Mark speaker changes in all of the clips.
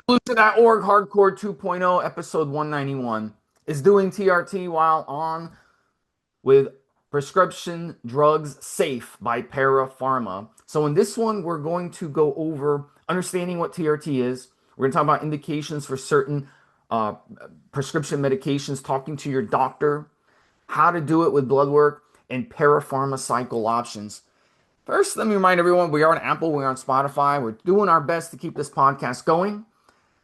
Speaker 1: Evolution.org Hardcore 2.0 episode 191 is doing TRT while on with Prescription Drugs Safe by Para Pharma. So in this one, we're going to go over understanding what TRT is. We're going to talk about indications for certain uh, prescription medications, talking to your doctor, how to do it with blood work, and parapharmaceutical options. First, let me remind everyone we are on Apple, we're on Spotify. We're doing our best to keep this podcast going.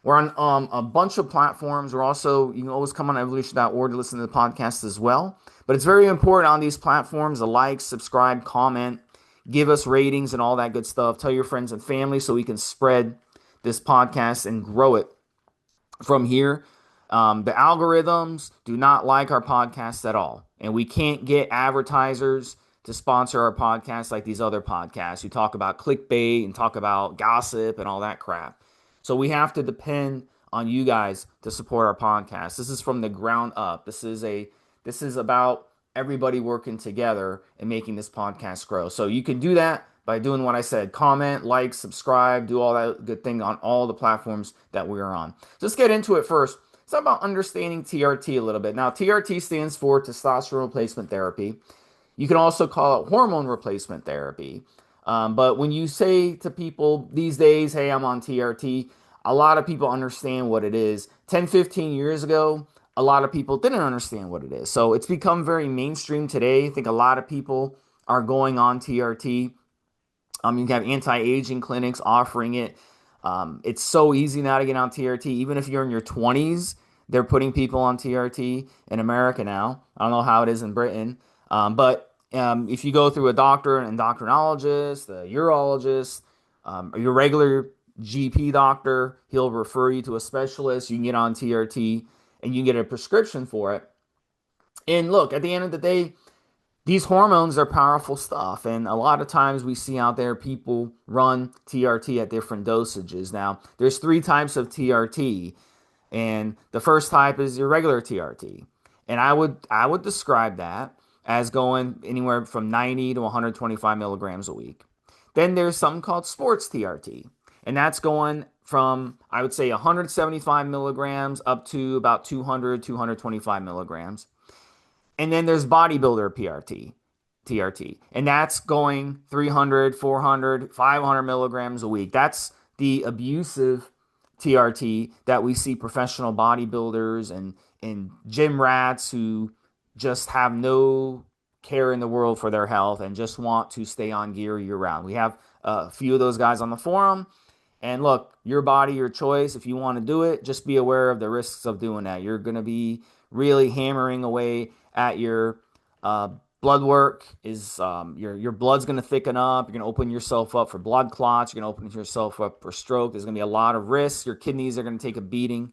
Speaker 1: We're on a bunch of platforms. We're also, you can always come on evolution.org to listen to the podcast as well. But it's very important on these platforms to like, subscribe, comment, give us ratings and all that good stuff. Tell your friends and family so we can spread this podcast and grow it from here. The algorithms do not like our podcast at all. And we can't get advertisers to sponsor our podcast like these other podcasts who talk about clickbait and talk about gossip and all that crap. So we have to depend on you guys to support our podcast. This is from the ground up. This is about everybody working together and making this podcast grow. So you can do that by doing what I said. Comment, like, subscribe, do all that good thing on all the platforms that we are on. Let's get into it first. It's about understanding TRT a little bit. Now, TRT stands for testosterone replacement therapy. You can also call it hormone replacement therapy. But when you say to people these days, hey, I'm on TRT, a lot of people understand what it is. 10, 15 years ago, a lot of people didn't understand what it is. So it's become very mainstream today. I think a lot of people are going on TRT. You can have anti-aging clinics offering it. It's so easy now to get on TRT. Even if you're in your 20s, they're putting people on TRT in America now. I don't know how it is in Britain. But if you go through a doctor and endocrinologist, a urologist, or your regular GP doctor, he'll refer you to a specialist. You can get on TRT and you can get a prescription for it. And look, at the end of the day, these hormones are powerful stuff. And a lot of times we see out there people run TRT at different dosages. Now, there's three types of TRT. And the first type is your regular TRT. And I would describe that as going anywhere from 90 to 125 milligrams a week. Then there's something called sports TRT. And that's going from, I would say, 175 milligrams up to about 200, 225 milligrams. And then there's bodybuilder TRT. And that's going 300, 400, 500 milligrams a week. That's the abusive TRT that we see professional bodybuilders and gym rats who just have no care in the world for their health and just want to stay on gear year round. We have a few of those guys on the forum. And look, your body, your choice. If you want to do it, just be aware of the risks of doing that. You're going to be really hammering away at your uh, blood work. Is your blood's going to thicken up. You're going to open yourself up for blood clots. You're going to open yourself up for stroke. There's going to be a lot of risks. Your kidneys are going to take a beating.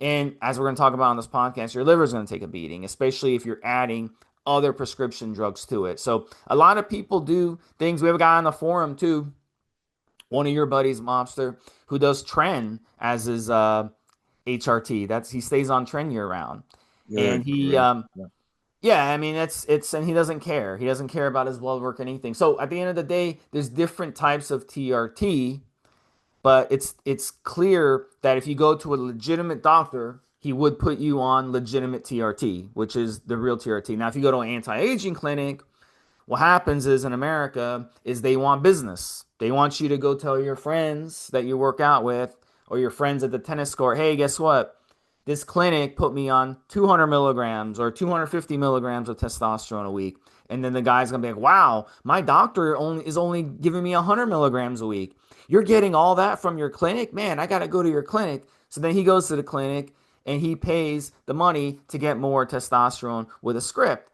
Speaker 1: And as we're going to talk about on this podcast, your liver is going to take a beating, especially if you're adding other prescription drugs to it. So a lot of people do things. We have a guy on the forum too, one of your buddies, Mobster, who does Tren as his HRT. That's he stays on Tren year round,
Speaker 2: You're
Speaker 1: and he
Speaker 2: correct. Yeah.
Speaker 1: yeah, I mean it's and he doesn't care. He doesn't care about his blood work or anything. So at the end of the day, there's different types of TRT, but it's clear that if you go to a legitimate doctor, he would put you on legitimate TRT, which is the real TRT. Now, if you go to an anti-aging clinic, what happens is in America is they want business. They want you to go tell your friends that you work out with or your friends at the tennis court, hey, guess what? This clinic put me on 200 milligrams or 250 milligrams of testosterone a week. And then the guy's gonna be like, wow, my doctor only giving me 100 milligrams a week. You're getting all that from your clinic? Man, I gotta go to your clinic. So then he goes to the clinic and he pays the money to get more testosterone with a script.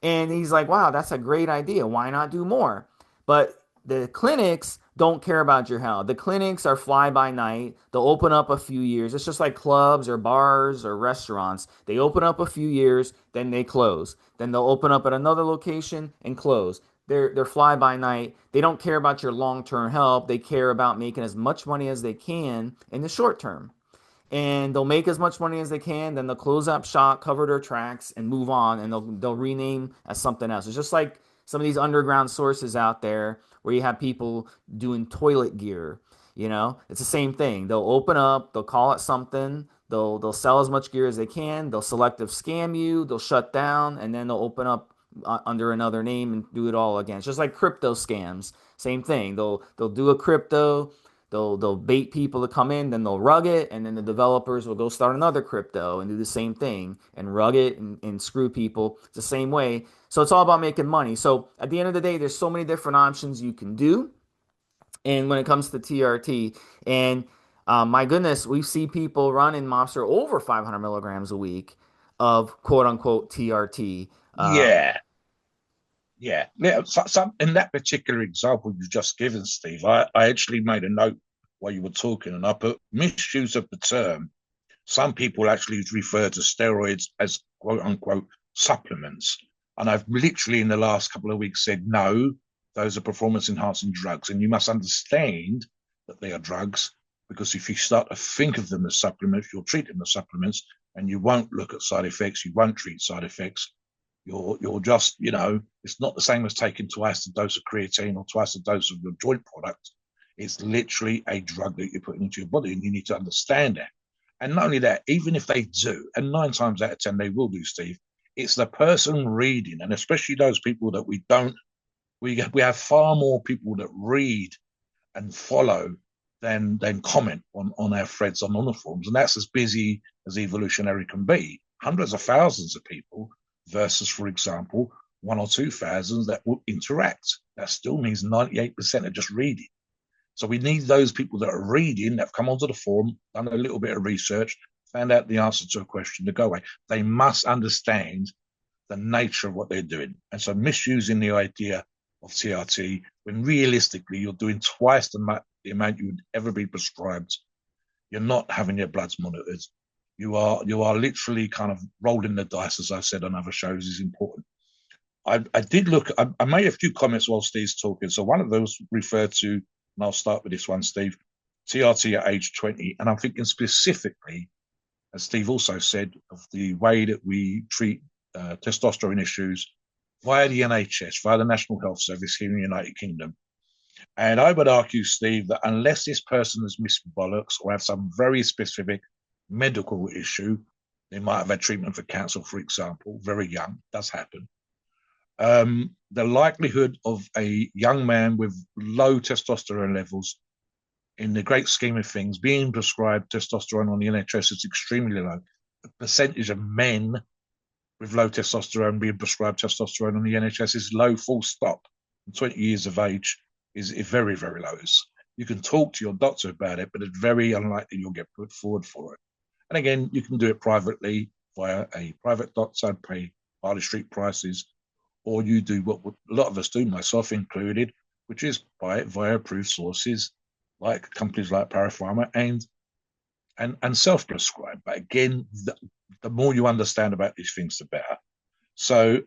Speaker 1: And he's like, wow, that's a great idea. Why not do more? But the clinics don't care about your health. The clinics are fly by night. They'll open up a few years. It's just like clubs or bars or restaurants. They open up a few years, then they close. Then they'll open up at another location and close. They're fly by night. They don't care about your long term health. They care about making as much money as they can in the short term, and they'll make as much money as they can. Then they'll close up shop, cover their tracks, and move on. And they'll rename as something else. It's just like some of these underground sources out there where you have people doing toilet gear. You know, it's the same thing. They'll open up, they'll call it something, they'll sell as much gear as they can, they'll selective scam you, they'll shut down, and then they'll open up under another name and do it all again. It's just like crypto scams. Same thing. They'll do a crypto, they'll bait people to come in, then they'll rug it, and then the developers will go start another crypto and do the same thing and rug it and screw people. It's the same way. So it's all about making money. So at the end of the day, there's so many different options you can do. And when it comes to TRT, and my goodness, we see people running Mobster over 500 milligrams a week of quote unquote TRT.
Speaker 2: Yeah, yeah. So in that particular example you've just given, Steve, I actually made a note while you were talking, and I put misuse of the term. Some people actually refer to steroids as quote unquote supplements. And I've literally in the last couple of weeks said, no, those are performance enhancing drugs. And you must understand that they are drugs, because if you start to think of them as supplements, you'll treat them as supplements, and you won't look at side effects, you won't treat side effects. You're just, it's not the same as taking twice the dose of creatine or twice the dose of your joint product. It's literally a drug that you're putting into your body, and you need to understand that. And not only that, even if they do, and 9 times out of 10 they will do, Steve, it's the person reading, and especially those people that we don't, we have far more people that read and follow than comment on our threads on the forums. And that's as busy as Evolutionary can be. Hundreds of thousands of people versus, for example, 1 or 2 thousand that will interact. That still means 98% are just reading. So we need those people that are reading, that have come onto the forum, done a little bit of research, found out the answer to a question to go away. They must understand the nature of what they're doing. And so misusing the idea of TRT when realistically you're doing twice the amount you would ever be prescribed. You're not having your bloods monitored. You are literally kind of rolling the dice, as I've said on other shows, is important. I did look. I made a few comments while Steve's talking. So one of those referred to, and I'll start with this one, Steve. TRT at age 20, and I'm thinking specifically, as Steve also said, of the way that we treat testosterone issues via the NHS, via the National Health Service here in the United Kingdom. And I would argue, Steve, that unless this person has missed bollocks or have some very specific medical issue, they might have had treatment for cancer, for example, very young, does happen. The likelihood of a young man with low testosterone levels, in the great scheme of things, being prescribed testosterone on the NHS is extremely low. The percentage of men with low testosterone being prescribed testosterone on the NHS is low, full stop. 20 years of age is very, very low. You can talk to your doctor about it, but it's very unlikely you'll get put forward for it. And again, you can do it privately via a private doctor, pay Harley Street prices, or you do what a lot of us do, myself included, which is buy it via approved sources like companies like Para Pharma and self-prescribe. But again, the more you understand about these things, the better. So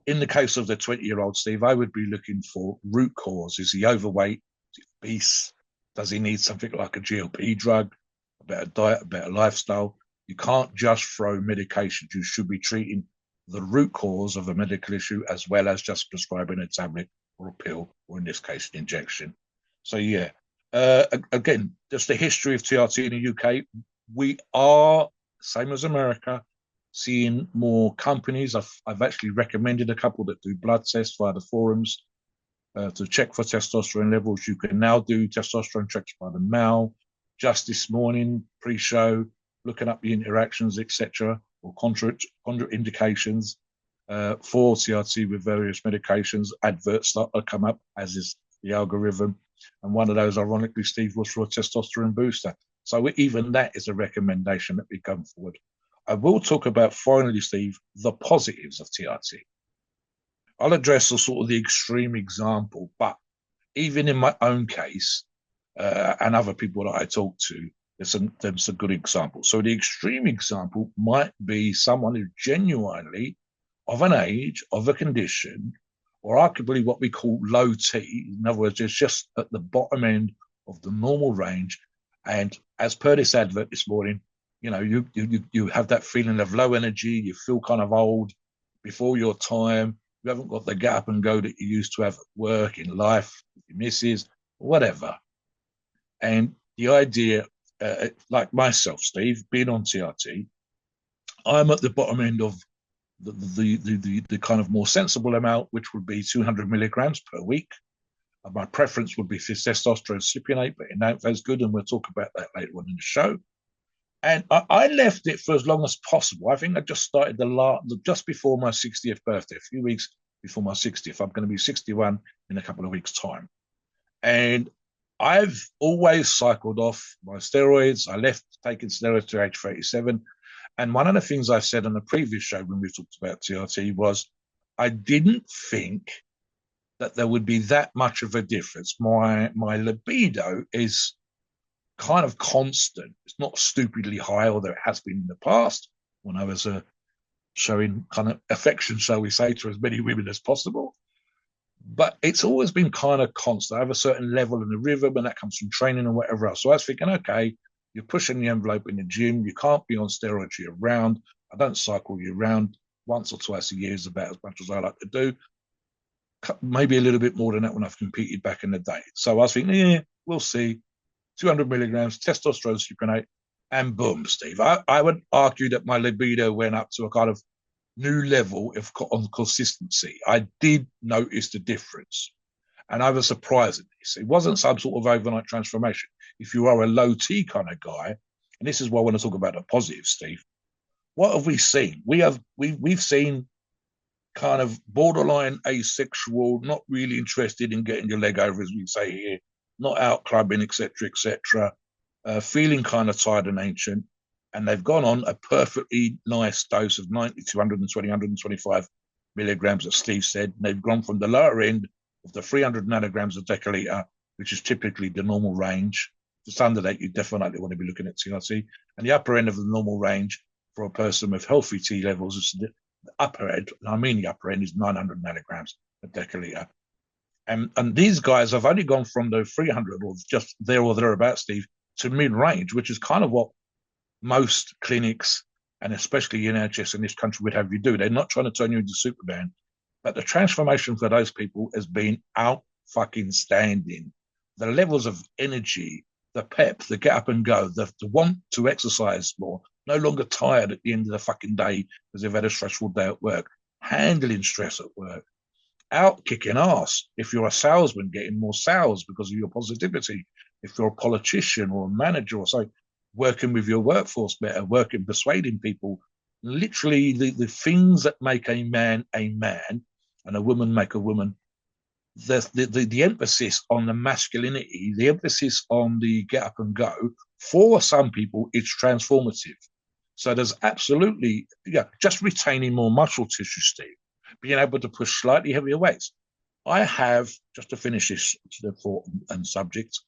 Speaker 2: in the case of the 20-year-old Steve, I would be looking for root cause. Is he overweight? Is he obese? Does he need something like a GLP drug, a better diet, a better lifestyle? You can't just throw medications. You should be treating the root cause of a medical issue as well as just prescribing a tablet or a pill, or in this case, an injection. So yeah, again, just the history of TRT in the UK. We are, same as America, seeing more companies. I've actually recommended a couple that do blood tests via the forums to check for testosterone levels. You can now do testosterone checks by the mail. Just this morning, pre-show, looking up the interactions, etc., or contraindications for TRT with various medications. Adverts start to come up, as is the algorithm. And one of those, ironically, Steve, was for a testosterone booster. So even that is a recommendation that we come forward. I will talk about, finally, Steve, the positives of TRT. I'll address the sort of the extreme example, but even in my own case and other people that I talk to, there's a good example. So the extreme example might be someone who genuinely, of an age, of a condition, or arguably what we call low T. In other words, it's just at the bottom end of the normal range. And as per this advert this morning, you have that feeling of low energy. You feel kind of old before your time. You haven't got the get up and go that you used to have at work, in life, with your missus, whatever. And the idea, like myself, Steve, being on TRT, I'm at the bottom end of the kind of more sensible amount, which would be 200 milligrams per week. My preference would be for testosterone cypionate, but in that that's good, and we'll talk about that later on in the show. And I left it for as long as possible. I think I just started just before my 60th birthday, a few weeks before my 60th. I'm going to be 61 in a couple of weeks' time. And I've always cycled off my steroids. I left taking steroids to age 37. And one of the things I said on the previous show when we talked about TRT was I didn't think that there would be that much of a difference. My libido is kind of constant. It's not stupidly high, although it has been in the past when I was showing kind of affection, shall we say, to as many women as possible. But it's always been kind of constant. I have a certain level in the rhythm, and that comes from training and whatever else. So I was thinking, okay, you're pushing the envelope in the gym. You can't be on steroids year round. I don't cycle year round. Once or twice a year is about as much as I like to do. Maybe a little bit more than that when I've competed back in the day. So I was thinking, yeah, we'll see. 200 milligrams, testosterone cypionate, and boom, Steve. I would argue that my libido went up to a kind of new level on consistency. I did notice the difference. And I was surprised at this. It wasn't some sort of overnight transformation. If you are a low T kind of guy, and this is why I want to talk about the positive, Steve, what have we seen? We've seen kind of borderline asexual, not really interested in getting your leg over, as we say here, not out clubbing, etc., feeling kind of tired and ancient. And they've gone on a perfectly nice dose of 90 to 120, 125 milligrams, as Steve said. And they've gone from the lower end of the 300 nanograms a deciliter, which is typically the normal range. If it's under that, you definitely want to be looking at TRT. And the upper end of the normal range for a person with healthy T levels is the upper end. I mean, the upper end is 900 nanograms a deciliter. And these guys have only gone from the 300 or just there or thereabouts, Steve, to mid-range, which is kind of what most clinics and especially NHS in this country would have you do. They're not trying to turn you into Superman, but the transformation for those people has been out fucking standing. The levels of energy, the pep, the get up and go, the want to exercise more, no longer tired at the end of the fucking day because they've had a stressful day at work, handling stress at work, out kicking ass. If you're a salesman, getting more sales because of your positivity. If you're a politician or a manager or so, working with your workforce better, working, persuading people, literally the things that make a man and a woman make a woman. The emphasis on the masculinity, the emphasis on the get up and go, for some people, it's transformative. So there's absolutely, just retaining more muscle tissue, Steve, being able to push slightly heavier weights. I have, just to finish this the thought and subject,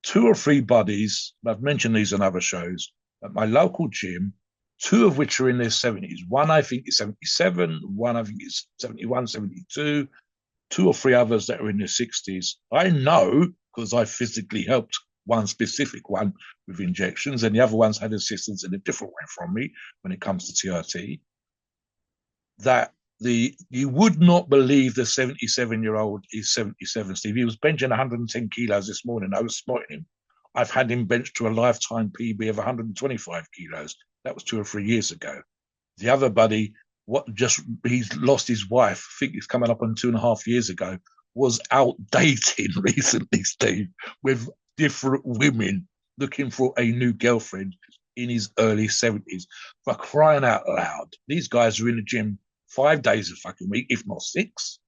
Speaker 2: 2 or 3 buddies, I've mentioned these on other shows, at my local gym, 2 of which are in their 70s. One I think is 77, one I think is 71, 72, 2 or 3 others that are in their 60s. I know, because I physically helped one specific one with injections, and the other ones had assistance in a different way from me when it comes to TRT, that you would not believe the 77-year-old is 77, Steve. He was benching 110 kilos this morning. I was spotting him. I've had him benched to a lifetime PB of 125 kilos. That was 2 or 3 years ago. The other buddy, he's lost his wife. I think it's coming up on 2.5 years ago. Was out dating recently, Steve, with different women, looking for a new girlfriend in his early 70s. For crying out loud, these guys are in the gym 5 days a fucking week, if not 6.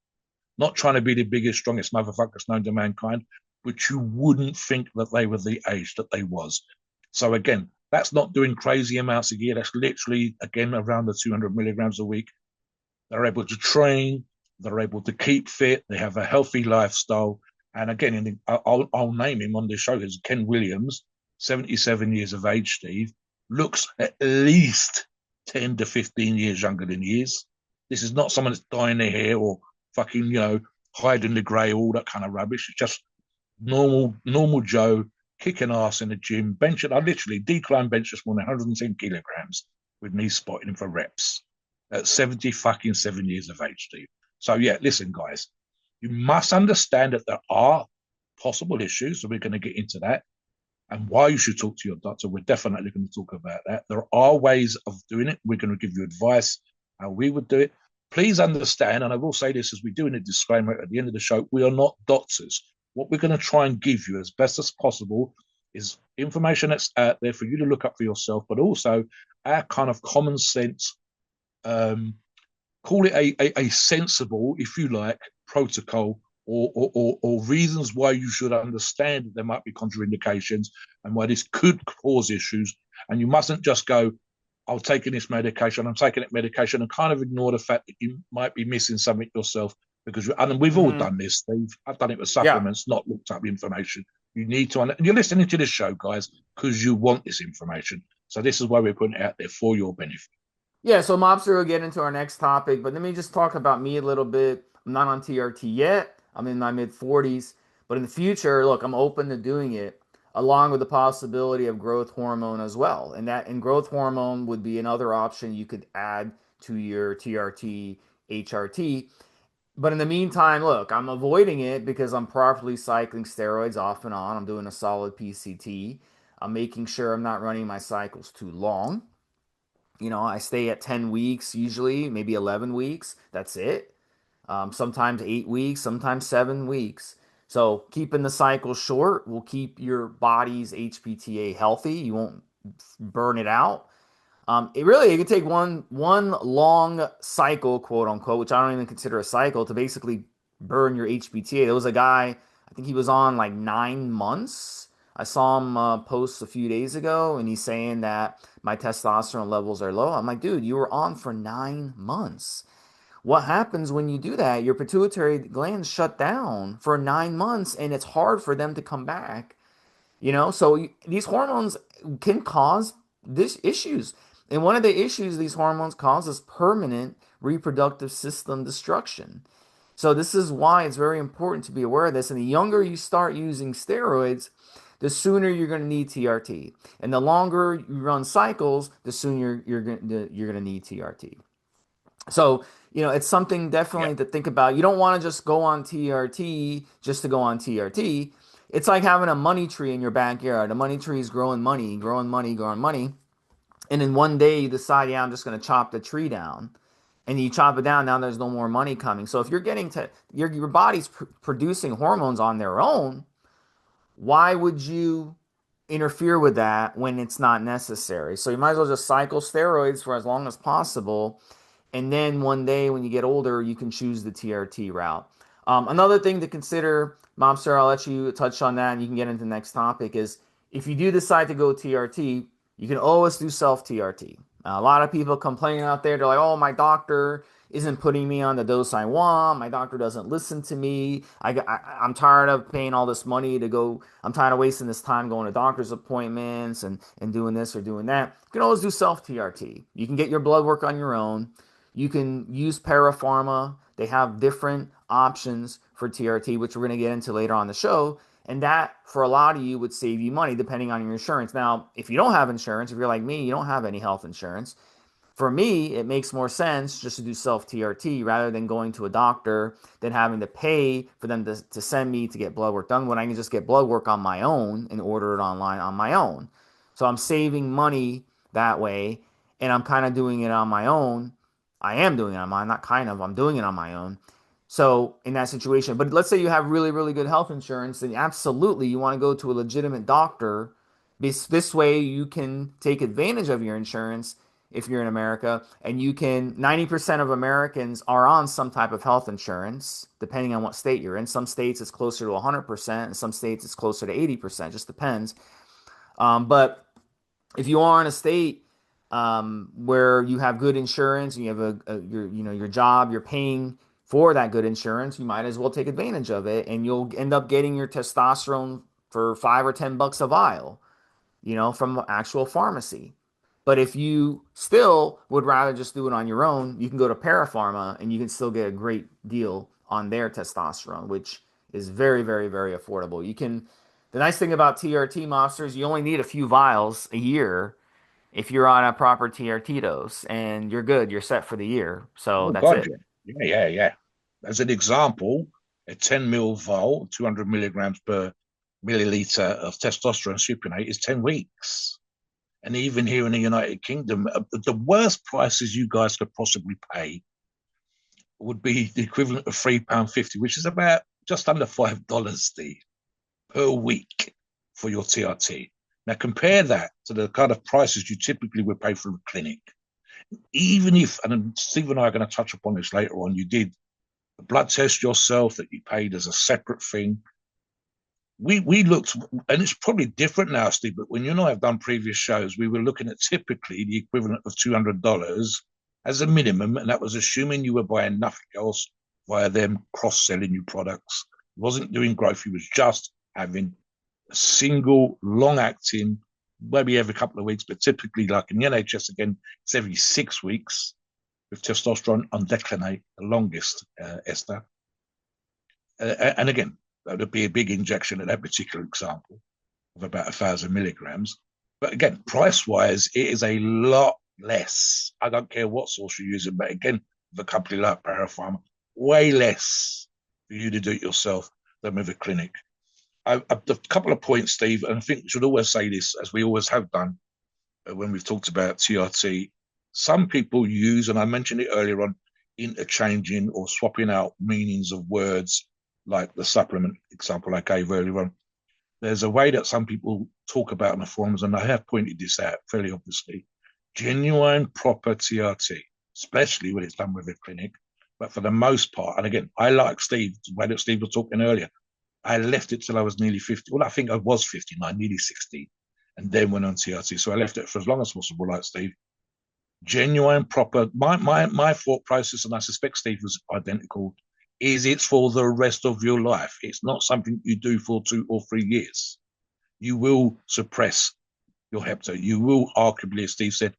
Speaker 2: Not trying to be the biggest, strongest motherfuckers known to mankind, but you wouldn't think that they were the age that they was. So again, that's not doing crazy amounts a year. That's literally, again, around the 200 milligrams a week. They're able to train. They're able to keep fit. They have a healthy lifestyle. And again, I'll name him on this show. Is Ken Williams, 77 years of age, Steve, looks at least 10 to 15 years younger than he is. This is not someone that's dyeing their hair or fucking, hiding the grey, all that kind of rubbish. It's just normal Joe kicking ass in the gym, benching. I literally decline bench this morning, 110 kilograms with me spotting him for reps at 77 years of age, Steve. So yeah, listen, guys, you must understand that there are possible issues, so we're going to get into that. and why you should talk to your doctor. We're definitely going to talk about that. There are ways of doing it. We're going to give you advice how we would do it. Please understand, and I will say this as we do in a disclaimer at the end of the show, we are not doctors. What we're going to try and give you as best as possible is information that's out there for you to look up for yourself, but also our kind of common sense, call it a sensible, if you like, protocol or reasons why you should understand that there might be contraindications and why this could cause issues. And you mustn't just go, I'm taking this medication, I'm taking that medication, and kind of ignore the fact that you might be missing something yourself. Because, and we've all
Speaker 1: Mm-hmm.
Speaker 2: done this, Steve. I've done it with
Speaker 1: Yeah.
Speaker 2: supplements, not looked up information. You need to, and you're listening to this show, guys, because you want this information. So this is why we're putting it out there for your benefit.
Speaker 1: Yeah, so Mobster will get into our next topic, but let me just talk about me a little bit. I'm not on TRT yet. I'm in my mid 40s, but in the future, look, I'm open to doing it along with the possibility of growth hormone as well. And growth hormone would be another option you could add to your TRT, HRT. But in the meantime, look, I'm avoiding it because I'm properly cycling steroids off and on. I'm doing a solid PCT. I'm making sure I'm not running my cycles too long. I stay at 10 weeks usually, maybe 11 weeks. That's it. Sometimes 8 weeks, sometimes 7 weeks. So keeping the cycle short will keep your body's HPTA healthy. You won't burn it out. It could take one long cycle, quote unquote, which I don't even consider a cycle, to basically burn your HPTA. There was a guy, I think he was on like 9 months. I saw him post a few days ago, and he's saying that my testosterone levels are low. I'm like, dude, you were on for 9 months. What happens when you do that? Your pituitary glands shut down for 9 months, and it's hard for them to come back. So these hormones can cause this issues. And one of the issues these hormones cause is permanent reproductive system destruction. So this is why it's very important to be aware of this. And the younger you start using steroids, the sooner you're going to need TRT. And the longer you run cycles, the sooner you're going to need TRT. So, it's something
Speaker 2: Yeah.
Speaker 1: definitely to think about. You don't want to just go on TRT just to go on TRT. It's like having a money tree in your backyard. A money tree is growing money, growing money, growing money. And then one day you decide, yeah, I'm just going to chop the tree down. And you chop it down, now there's no more money coming. So if you're getting to your body's producing hormones on their own, why would you interfere with that when it's not necessary? So you might as well just cycle steroids for as long as possible, and then one day when you get older, you can choose the TRT route. Another thing to consider, Mobster, I'll let you touch on that and you can get into the next topic, is if you do decide to go TRT, you can always do self TRT. A lot of people complain out there, they're like, oh, my doctor isn't putting me on the dose I want. My doctor doesn't listen to me. I'm tired of paying all this money to go. I'm tired of wasting this time going to doctor's appointments and doing this or doing that. You can always do self TRT. You can get your blood work on your own. You can use Para Pharma. They have different options for TRT, which we're going to get into later on the show. And that, for a lot of you, would save you money depending on your insurance. Now, if you don't have insurance, if you're like me, you don't have any health insurance, for me, it makes more sense just to do self TRT rather than going to a doctor, than having to pay for them to send me to get blood work done when I can just get blood work on my own and order it online on my own. So I'm saving money that way, and I'm kind of doing it on my own. I am doing it on my, not kind of, I'm doing it on my own. So in that situation, but let's say you have really, really good health insurance, then absolutely you want to go to a legitimate doctor. This way you can take advantage of your insurance if you're in America, and 90% of Americans are on some type of health insurance, depending on what state you're in. Some states it's closer to 100%, and some states it's closer to 80%, just depends. But if you are in a state where you have good insurance and you have your job, you're paying for that good insurance, you might as well take advantage of it, and you'll end up getting your testosterone for $5 or $10 a vial, from actual pharmacy. But if you still would rather just do it on your own, you can go to Para Pharma and you can still get a great deal on their testosterone, which is very, very, very affordable. The nice thing about TRT monsters, you only need a few vials a year if you're on a proper TRT dose, and you're good. You're set for the year. So
Speaker 2: Oh
Speaker 1: that's
Speaker 2: God,
Speaker 1: it.
Speaker 2: yeah, yeah. As an example, a 10 mil vol, 200 milligrams per milliliter of testosterone supinate is 10 weeks. And even here in the United Kingdom, the worst prices you guys could possibly pay would be the equivalent of £3.50, which is about just under $5, Steve, per week for your TRT. Now compare that to the kind of prices you typically would pay for a clinic. Even if, and Steve and I are going to touch upon this later on, you did a blood test yourself that you paid as a separate thing. We looked, and it's probably different now, Steve, but when you and I have done previous shows, we were looking at typically the equivalent of $200 as a minimum, and that was assuming you were buying nothing else via them cross-selling you products. He wasn't doing growth, he was just having a single long-acting, maybe every couple of weeks, but typically like in the NHS again, it's every 6 weeks with testosterone on declinate, the longest ester. And again, that would be a big injection in that particular example of about 1,000 milligrams. But again, price-wise, it is a lot less. I don't care what source you're using, but again, with a company like Para Pharma, way less for you to do it yourself than with a clinic. A couple of points, Steve, and I think we should always say this, as we always have done when we've talked about TRT. Some people use, and I mentioned it earlier on, interchanging or swapping out meanings of words, like the supplement example I gave earlier on. There's a way that some people talk about in the forums, and I have pointed this out fairly obviously. Genuine, proper TRT, especially when it's done with a clinic. But for the most part, and again, I like Steve, the way that Steve was talking earlier, I left it till I was nearly 50. Well, I think I was 59, nearly 60, and then went on TRT. So I left it for as long as possible, like Steve. Genuine, proper. My thought process, and I suspect Steve was identical, is it's for the rest of your life. It's not something you do for 2 or 3 years. You will suppress your hepta. You will arguably, as Steve said,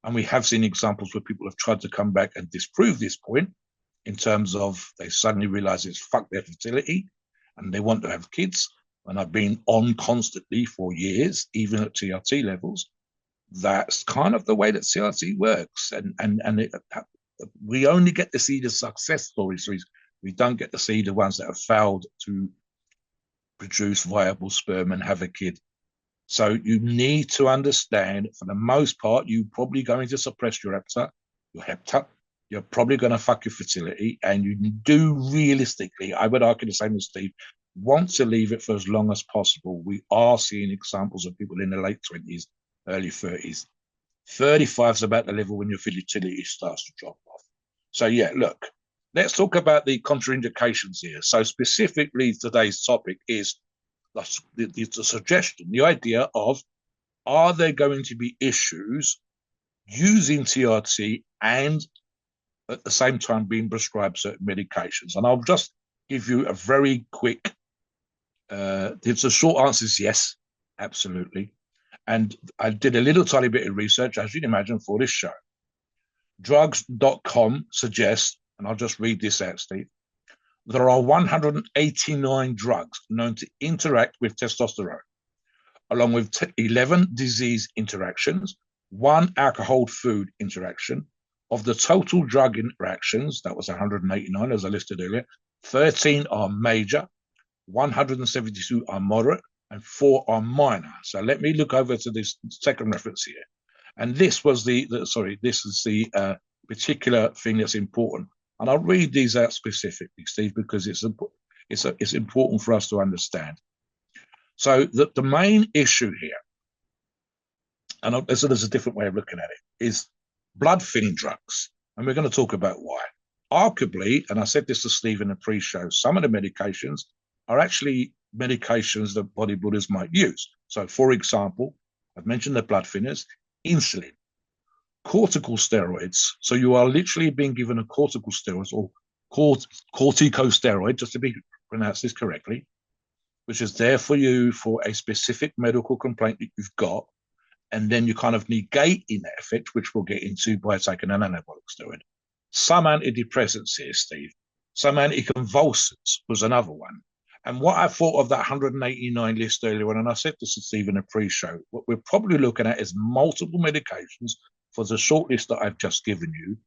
Speaker 2: and we have seen examples where people have tried to come back and disprove this point in terms of they suddenly realize it's fucked their fertility and they want to have kids. And I've been on constantly for years, even at TRT levels. That's kind of the way that TRT works. We only get to see the success stories. We don't get to see the ones that have failed to produce viable sperm and have a kid. So you need to understand, for the most part, you're probably going to suppress your hepta. You're probably going to fuck your fertility, and you do realistically, I would argue the same as Steve, want to leave it for as long as possible. We are seeing examples of people in the late 20s, early 30s. 35 is about the level when your fertility starts to drop off. So yeah, look, let's talk about the contraindications here. So specifically, today's topic is the suggestion, the idea of, are there going to be issues using TRT and at the same time being prescribed certain medications? And I'll just give you a very quick, it's a short answer is yes, absolutely. And I did a little tiny bit of research, as you'd imagine, for this show. Drugs.com suggests, and I'll just read this out, Steve, there are 189 drugs known to interact with testosterone, along with 11 disease interactions, 1 alcohol-food interaction. Of the total drug interactions, that was 189, as I listed earlier, 13 are major, 172 are moderate, and 4 are minor. So let me look over to this second reference here. And this was this is the particular thing that's important. And I'll read these out specifically, Steve, because it's important for us to understand. So the main issue here, and so there's a different way of looking at it, is blood thinning drugs. And we're going to talk about why. Arguably, and I said this to Steve in the pre-show, some of the medications are actually medications that bodybuilders might use. So, for example, I've mentioned the blood thinners, insulin, corticosteroids. So you are literally being given a corticosteroid or corticosteroid, just to be pronounced this correctly, which is there for you for a specific medical complaint that you've got. And then you kind of negating that effect, which we'll get into by taking an anabolic steroid. Some antidepressants here, Steve. Some anticonvulsants was another one. And what I thought of that 189 list earlier on, and I said this to Steve in a pre-show, what we're probably looking at is multiple medications for the short list that I've just given you.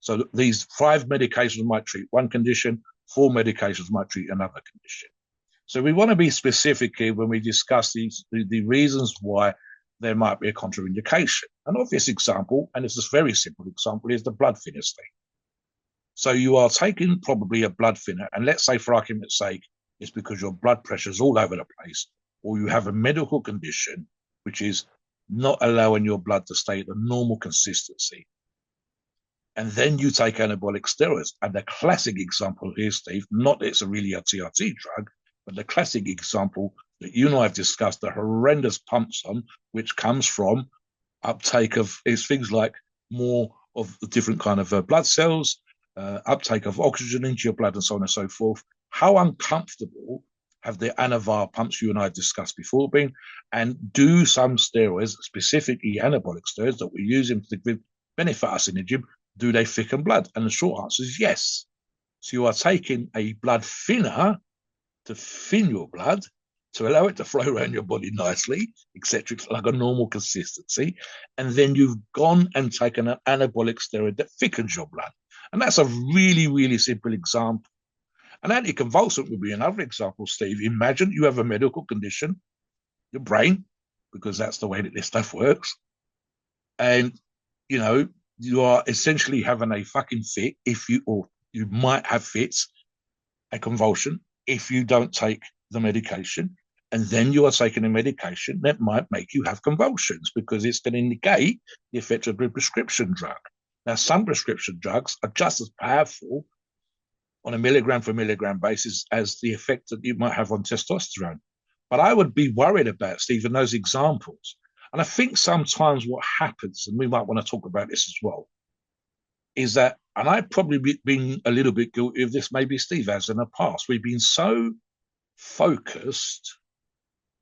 Speaker 2: So these 5 medications might treat one condition, 4 medications might treat another condition. So we want to be specific here when we discuss the reasons why there might be a contraindication. An obvious example, and it's a very simple example, is the blood thinner thing. So you are taking probably a blood thinner, and let's say for argument's sake, it's because your blood pressure is all over the place, or you have a medical condition which is not allowing your blood to stay at the normal consistency. And then you take anabolic steroids. And the classic example here, Steve, not that it's really a TRT drug, but the classic example that you and I have discussed the horrendous pumps on, which comes from uptake of is things like more of the different kind of blood cells, uptake of oxygen into your blood, and so on and so forth. How uncomfortable have the Anavar pumps you and I discussed before been? And do some steroids, specifically anabolic steroids that we're using to benefit us in the gym, do they thicken blood? And the short answer is yes. So you are taking a blood thinner to thin your blood, to allow it to flow around your body nicely, etc., like a normal consistency. And then you've gone and taken an anabolic steroid that thickens your blood. And that's a really, really simple example. An anticonvulsant would be another example, Steve. Imagine you have a medical condition, your brain, because that's the way that this stuff works. And, you know, you are essentially having a fucking fit or you might have fits, a convulsion, if you don't take the medication. And then you are taking a medication that might make you have convulsions because it's going to negate the effect of the prescription drug. Now, some prescription drugs are just as powerful on a milligram for milligram basis as the effect that you might have on testosterone. But I would be worried about, Stephen, those examples. And I think sometimes what happens, and we might want to talk about this as well, is that, and I've probably been a little bit guilty of this, maybe Steve has in the past, we've been so focused,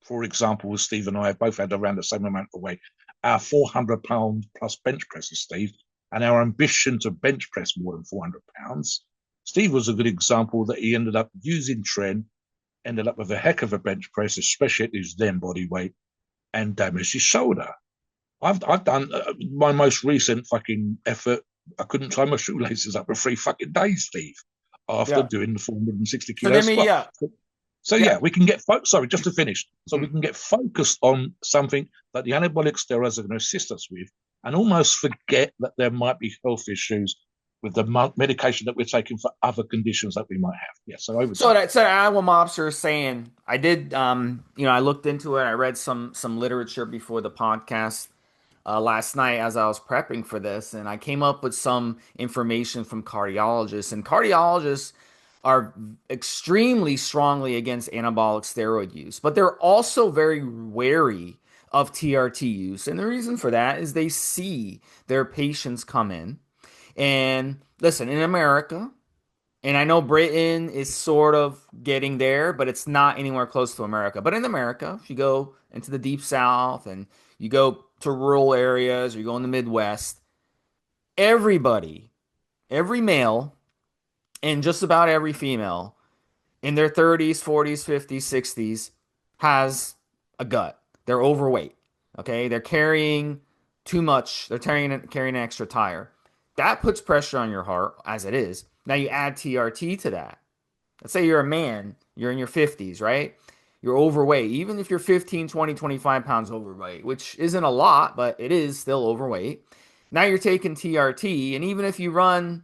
Speaker 2: for example, with Steve and I have both had around the same amount of weight, our 400-pound plus bench presses, Steve, and our ambition to bench press more than 400 pounds. Steve was a good example that he ended up using tren, ended up with a heck of a bench press, especially at his then body weight, and damaged his shoulder. I've done my most recent fucking effort. I couldn't tie my shoelaces up for 3 fucking days, Steve, after doing the 460
Speaker 1: So
Speaker 2: kilo squat.
Speaker 1: yeah.
Speaker 2: So yeah, we can get sorry, just to finish. So we can get focused on something that the anabolic steroids are going to assist us with, and almost forget that there might be health issues with the medication that we're taking for other conditions that we might have. Yeah. So over.
Speaker 1: So that Iowa Mobster is saying, I did, I looked into it. I read some literature before the podcast last night as I was prepping for this, and I came up with some information from cardiologists. And cardiologists are extremely strongly against anabolic steroid use, but they're also very wary of TRT use. And the reason for that is they see their patients come in. And listen, in America, and I know Britain is sort of getting there, but it's not anywhere close to America. But in America, if you go into the deep south and you go to rural areas or you go in the Midwest, everybody, every male and just about every female in their 30s, 40s, 50s, 60s has a gut. They're overweight. Okay. They're carrying too much. They're carrying an extra tire. That puts pressure on your heart as it is. Now you add TRT to that. Let's say you're a man, you're in your 50s, right? You're overweight. Even if you're 15, 20, 25 pounds overweight, which isn't a lot, but it is still overweight. Now you're taking TRT, and even if you run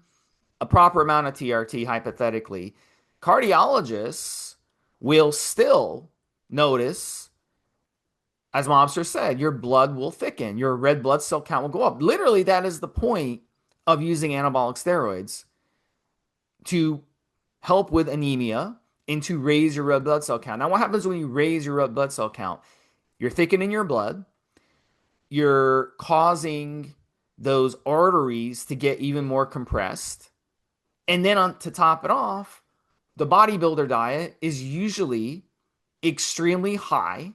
Speaker 1: a proper amount of TRT, hypothetically, cardiologists will still notice, as Mobster said, your blood will thicken, your red blood cell count will go up. Literally, that is the point of using anabolic steroids, to help with anemia and to raise your red blood cell count. Now, what happens when you raise your red blood cell count? You're thickening your blood. You're causing those arteries to get even more compressed. And then to top it off, the bodybuilder diet is usually extremely high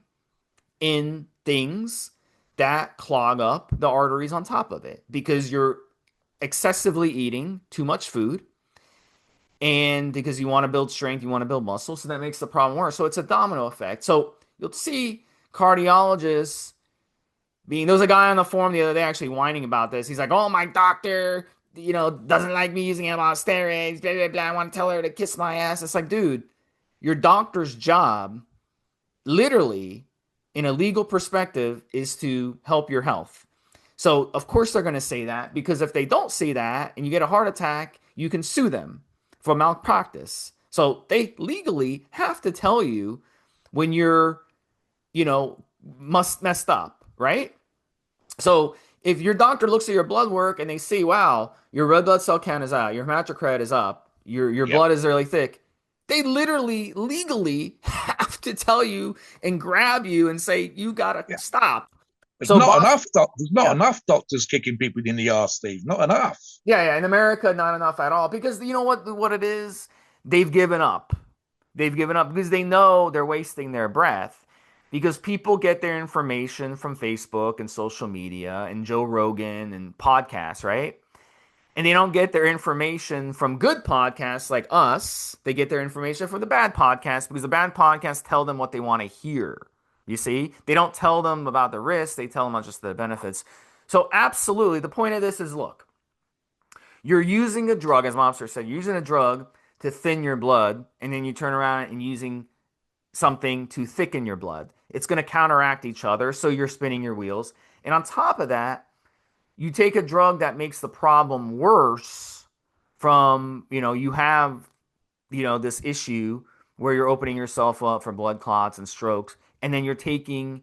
Speaker 1: in things that clog up the arteries on top of it, because you're excessively eating too much food, and because you want to build strength, you want to build muscle, so that makes the problem worse. So it's a domino effect. So you'll see cardiologists there was a guy on the forum the other day actually whining about this. He's like, oh, my doctor, doesn't like me using anabolic steroids, blah, blah, blah. I want to tell her to kiss my ass. It's like, dude, Your doctor's job, literally, in a legal perspective, is to help your health. So, of course, they're going to say that because if they don't say that and you get a heart attack, you can sue them for malpractice. So, they legally have to tell you when you're, you know, messed up, right? So, if your doctor looks at your blood work and they see, wow, your red blood cell count is out, your hematocrit is up, your
Speaker 2: Yep.
Speaker 1: blood is really thick, they literally legally have to tell you and grab you and say you gotta
Speaker 2: Yeah.
Speaker 1: stop.
Speaker 2: There's
Speaker 1: So,
Speaker 2: not
Speaker 1: boss,
Speaker 2: enough doctors. Not
Speaker 1: yeah,
Speaker 2: enough doctors kicking people in the arse, Steve. Not enough.
Speaker 1: yeah. In America, not enough at all because you know what it is. They've given up. They've given up because they know they're wasting their breath. Because people get their information from Facebook and social media and Joe Rogan and podcasts, right? And they don't get their information from good podcasts like us. They get their information from the bad podcasts because the bad podcasts tell them what they want to hear. You see, they don't tell them about the risks, they tell them about just the benefits. So, absolutely, the point of this is look, you're using a drug, as Mobster said, you're using a drug to thin your blood, and then you turn around and using something to thicken your blood. It's going to counteract each other, so you're spinning your wheels. And on top of that, you take a drug that makes the problem worse from, you have, this issue where you're opening yourself up for blood clots and strokes, and then you're taking,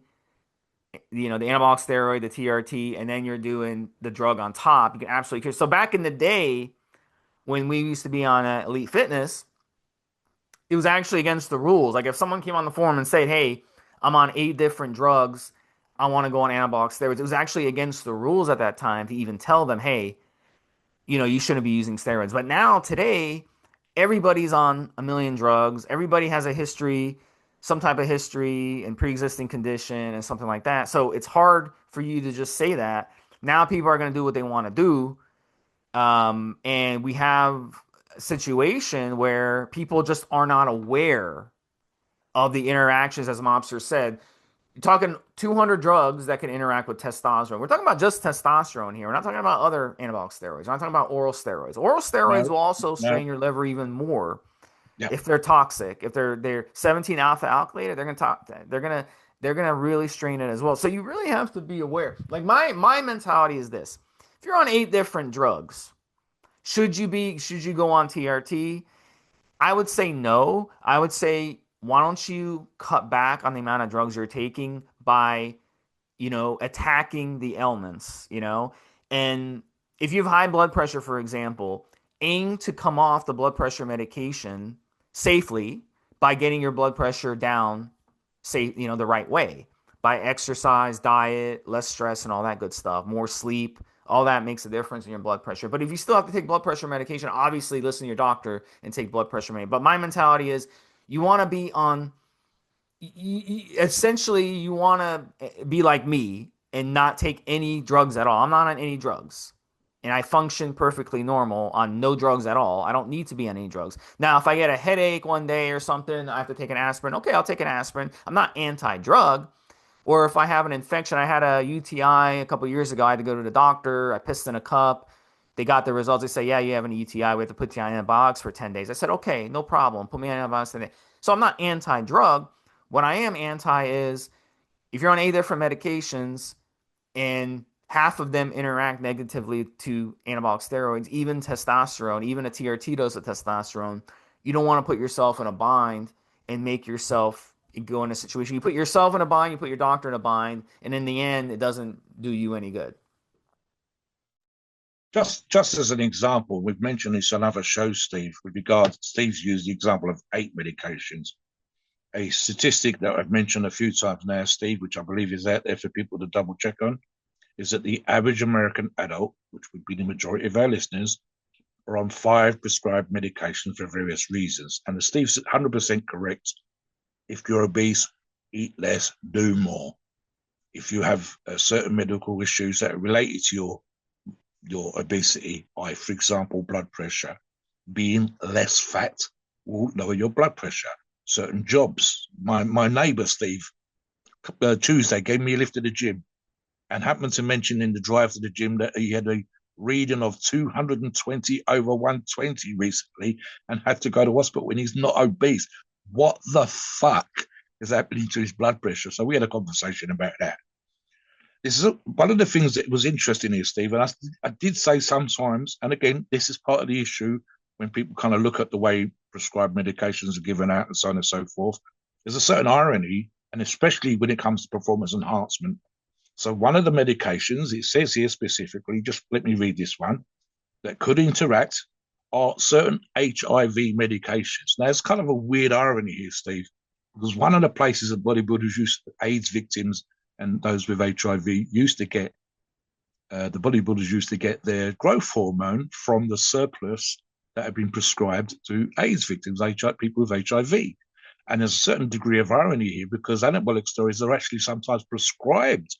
Speaker 1: the anabolic steroid, the TRT, and then you're doing the drug on top. You can absolutely kill. So back in the day when we used to be on Elite Fitness, it was actually against the rules. Like if someone came on the forum and said, "Hey, I'm on 8 different drugs. I want to go on anabolic steroids," it was actually against the rules at that time to even tell them, "Hey, you shouldn't be using steroids." But now today, everybody's on a million drugs. Everybody has a history, some type of history and pre-existing condition and something like that. So it's hard for you to just say that. Now people are going to do what they want to do. And we have a situation where people just are not aware of the interactions, as Mobster said. You're talking 200 drugs that can interact with testosterone. We're talking about just testosterone here. We're not talking about other anabolic steroids. We're not talking about oral steroids. Oral steroids
Speaker 2: No,
Speaker 1: will also
Speaker 2: no.
Speaker 1: strain your liver even more
Speaker 2: Yeah.
Speaker 1: if they're toxic. If they're 17 alpha alkylated, they're gonna really strain it as well. So you really have to be aware. Like my mentality is this: if you're on 8 different drugs, should you go on TRT? I would say no. I would say why don't you cut back on the amount of drugs you're taking by attacking the ailments. And if you have high blood pressure, for example, aim to come off the blood pressure medication safely by getting your blood pressure down, the right way by exercise, diet, less stress, and all that good stuff, more sleep. All that makes a difference in your blood pressure. But if you still have to take blood pressure medication, obviously listen to your doctor and take blood pressure medication. But my mentality is you want to be on essentially you want to be like me and not take any drugs at all. I'm not on any drugs. And I function perfectly normal on no drugs at all. I don't need to be on any drugs. Now, if I get a headache one day or something, I have to take an aspirin. Okay, I'll take an aspirin. I'm not anti-drug. Or if I have an infection, I had a UTI a couple years ago. I had to go to the doctor. I pissed in a cup. They got the results. They say, yeah, you have an UTI. We have to put you on antibiotics for 10 days. I said, okay, no problem. Put me on antibiotics today. So I'm not anti-drug. What I am anti is if you're on 8 different medications and half of them interact negatively to anabolic steroids, even testosterone, even a TRT dose of testosterone, you don't want to put yourself in a bind and make yourself go in a situation. You put yourself in a bind, you put your doctor in a bind, and in the end, it doesn't do you any good.
Speaker 2: Just as an example, we've mentioned this on other shows, Steve, with regard, Steve's used the example of 8 medications. A statistic that I've mentioned a few times now, Steve, which I believe is out there for people to double check on, is that the average American adult, which would be the majority of our listeners, are on 5 prescribed medications for various reasons. And Steve's 100% correct. If you're obese, eat less, do more. If you have certain medical issues that are related to your obesity, for example, blood pressure, being less fat will lower your blood pressure. Certain jobs. My neighbour, Steve, Tuesday gave me a lift to the gym and happened to mention in the drive to the gym that he had a reading of 220 over 120 recently and had to go to hospital when he's not obese. What the fuck is happening to his blood pressure? So we had a conversation about that. This is one of the things that was interesting here, Steve. And I did say sometimes, and again, this is part of the issue when people kind of look at the way prescribed medications are given out and so on and so forth. There's a certain irony, and especially when it comes to performance enhancement. So one of the medications, it says here specifically, just let me read this one, that could interact are certain HIV medications. Now, it's kind of a weird irony here, Steve, because one of the places that bodybuilders used, AIDS victims and those with HIV used to get, the bodybuilders used to get their growth hormone from the surplus that had been prescribed to AIDS victims, people with HIV. And there's a certain degree of irony here because anabolic steroids are actually sometimes prescribed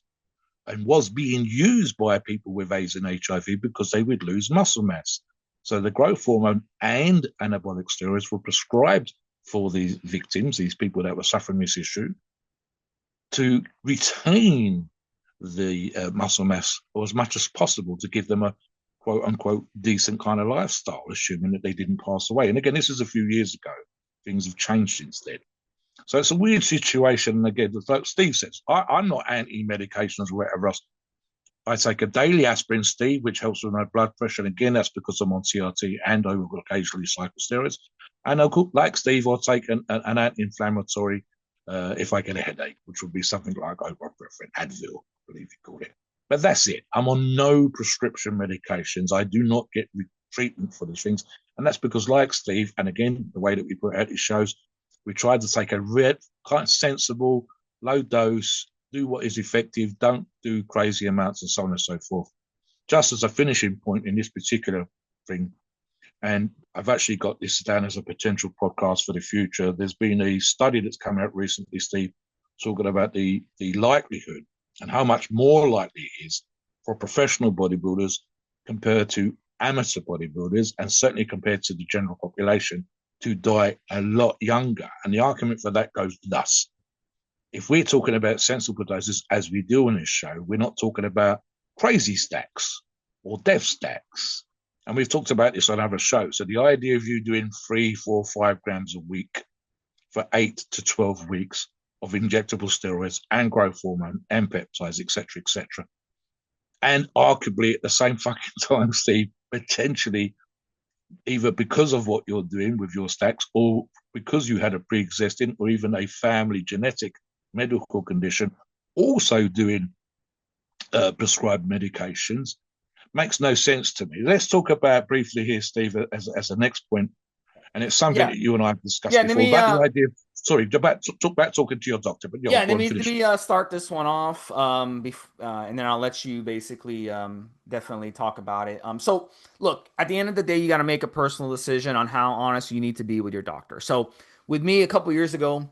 Speaker 2: and was being used by people with AIDS and HIV because they would lose muscle mass. So the growth hormone and anabolic steroids were prescribed for these victims, these people that were suffering this issue, to retain the muscle mass or as much as possible to give them a quote unquote decent kind of lifestyle, assuming that they didn't pass away. And again, this is a few years ago. Things have changed since then. So it's a weird situation. And again, like Steve says, I'm not anti-medications or whatever else. I take a daily aspirin, Steve, which helps with my blood pressure. And again, that's because I'm on TRT and I will occasionally cycle steroids. And I'll, like Steve, I'll take an anti-inflammatory if I get a headache, which would be something like ibuprofen, Advil, I believe you call it. But that's it. I'm on no prescription medications. I do not get treatment for these things. And that's because, like Steve, and again, the way that we put out these shows, we tried to take a kind of sensible, low dose, do what is effective, don't do crazy amounts, and so on and so forth. Just as a finishing point in this particular thing, and I've actually got this down as a potential podcast for the future. There's been a study that's come out recently, Steve, talking about the likelihood and how much more likely it is for professional bodybuilders compared to amateur bodybuilders, and certainly compared to the general population, to die a lot younger. And the argument for that goes thus. If we're talking about sensible doses, as we do on this show, we're not talking about crazy stacks or death stacks. And we've talked about this on other shows. So the idea of you doing 3, 4, 5 grams a week for 8 to 12 weeks of injectable steroids and growth hormone and peptides, etc., and arguably at the same fucking time, Steve, potentially either because of what you're doing with your stacks or because you had a pre-existing or even a family genetic medical condition, also doing prescribed medications, makes no sense to me. Let's talk about briefly here, Steve, as a next point, and it's something
Speaker 1: Yeah,
Speaker 2: that you and I have discussed
Speaker 1: yeah. Let
Speaker 2: before
Speaker 1: me
Speaker 2: about the idea. Sorry, about talking to your doctor, but
Speaker 1: Yeah,
Speaker 2: go
Speaker 1: let
Speaker 2: on,
Speaker 1: me let
Speaker 2: finish.
Speaker 1: me start this one off, and then I'll let you basically definitely talk about it. So, look, at the end of the day, you got to make a personal decision on how honest you need to be with your doctor. So, with me, a couple years ago,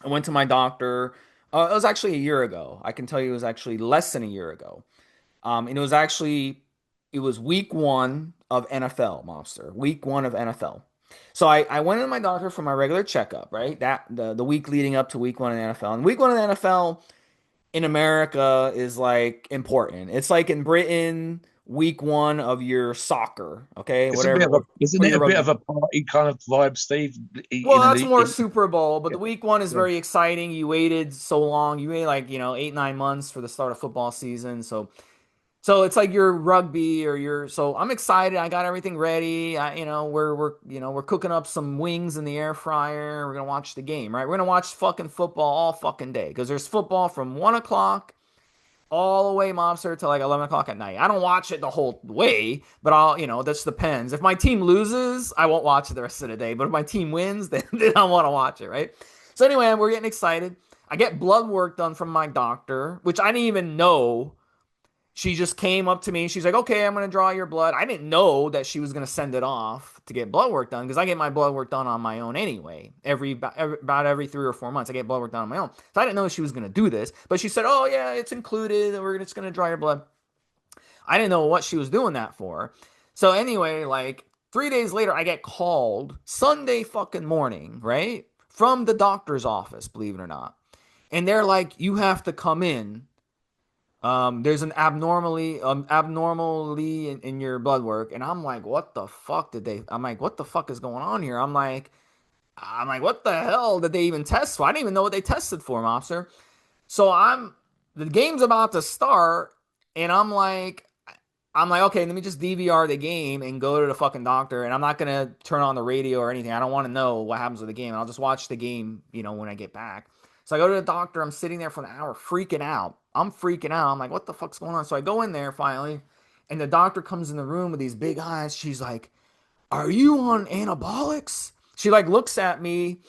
Speaker 1: I went to my doctor. It was actually a year ago. I can tell you, it was actually less than a year ago. And it was week one of NFL, Mobster. Week one of NFL. So I went to my doctor for my regular checkup, right? That the week leading up to week one of the NFL. And week one of the NFL in America is like important. It's like in Britain, week one of your soccer, okay? Whatever,
Speaker 2: Isn't
Speaker 1: or
Speaker 2: it
Speaker 1: your
Speaker 2: a bit
Speaker 1: rugby.
Speaker 2: of a party kind of vibe, Steve?
Speaker 1: Well,
Speaker 2: In
Speaker 1: that's
Speaker 2: an,
Speaker 1: more
Speaker 2: in,
Speaker 1: Super Bowl, but
Speaker 2: yeah,
Speaker 1: the week one is
Speaker 2: yeah.
Speaker 1: very exciting. You waited so long. You waited like, 8, 9 months for the start of football season. So it's like your rugby or your. So I'm excited. I got everything ready. We're cooking up some wings in the air fryer. We're gonna watch the game, right? We're gonna watch fucking football all fucking day because there's football from 1 o'clock all the way, mobster, to like 11 o'clock at night. I don't watch it the whole way, but this depends. If my team loses, I won't watch it the rest of the day. But if my team wins, then I want to watch it, right? So anyway, we're getting excited. I get blood work done from my doctor, which I didn't even know. She just came up to me. She's like, okay, I'm going to draw your blood. I didn't know that she was going to send it off to get blood work done because I get my blood work done on my own anyway. About every 3 or 4 months, I get blood work done on my own. So I didn't know she was going to do this. But she said, oh, yeah, it's included. We're just going to draw your blood. I didn't know what she was doing that for. So anyway, like 3 days later, I get called Sunday fucking morning, right? From the doctor's office, believe it or not. And they're like, you have to come in. There's an abnormally in your blood work, and I'm like, what the fuck did they? I'm like, what the fuck is going on here? I'm like, I'm like, what the hell did they even test for? I didn't even know what they tested for, Mobster. So the game's about to start, and I'm like, okay, let me just DVR the game and go to the fucking doctor, and I'm not gonna turn on the radio or anything. I don't want to know what happens with the game. I'll just watch the game, when I get back. So I go to the doctor. I'm sitting there for an hour, freaking out. I'm freaking out. I'm like, what the fuck's going on? So I go in there finally, and the doctor comes in the room with these big eyes. She's like, "Are you on anabolics?" She like looks at me.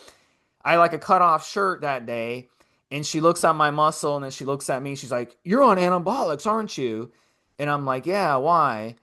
Speaker 1: I like a cut off shirt that day, and she looks at my muscle, and then she looks at me. She's like, "You're on anabolics, aren't you?" And I'm like, "Yeah, why?"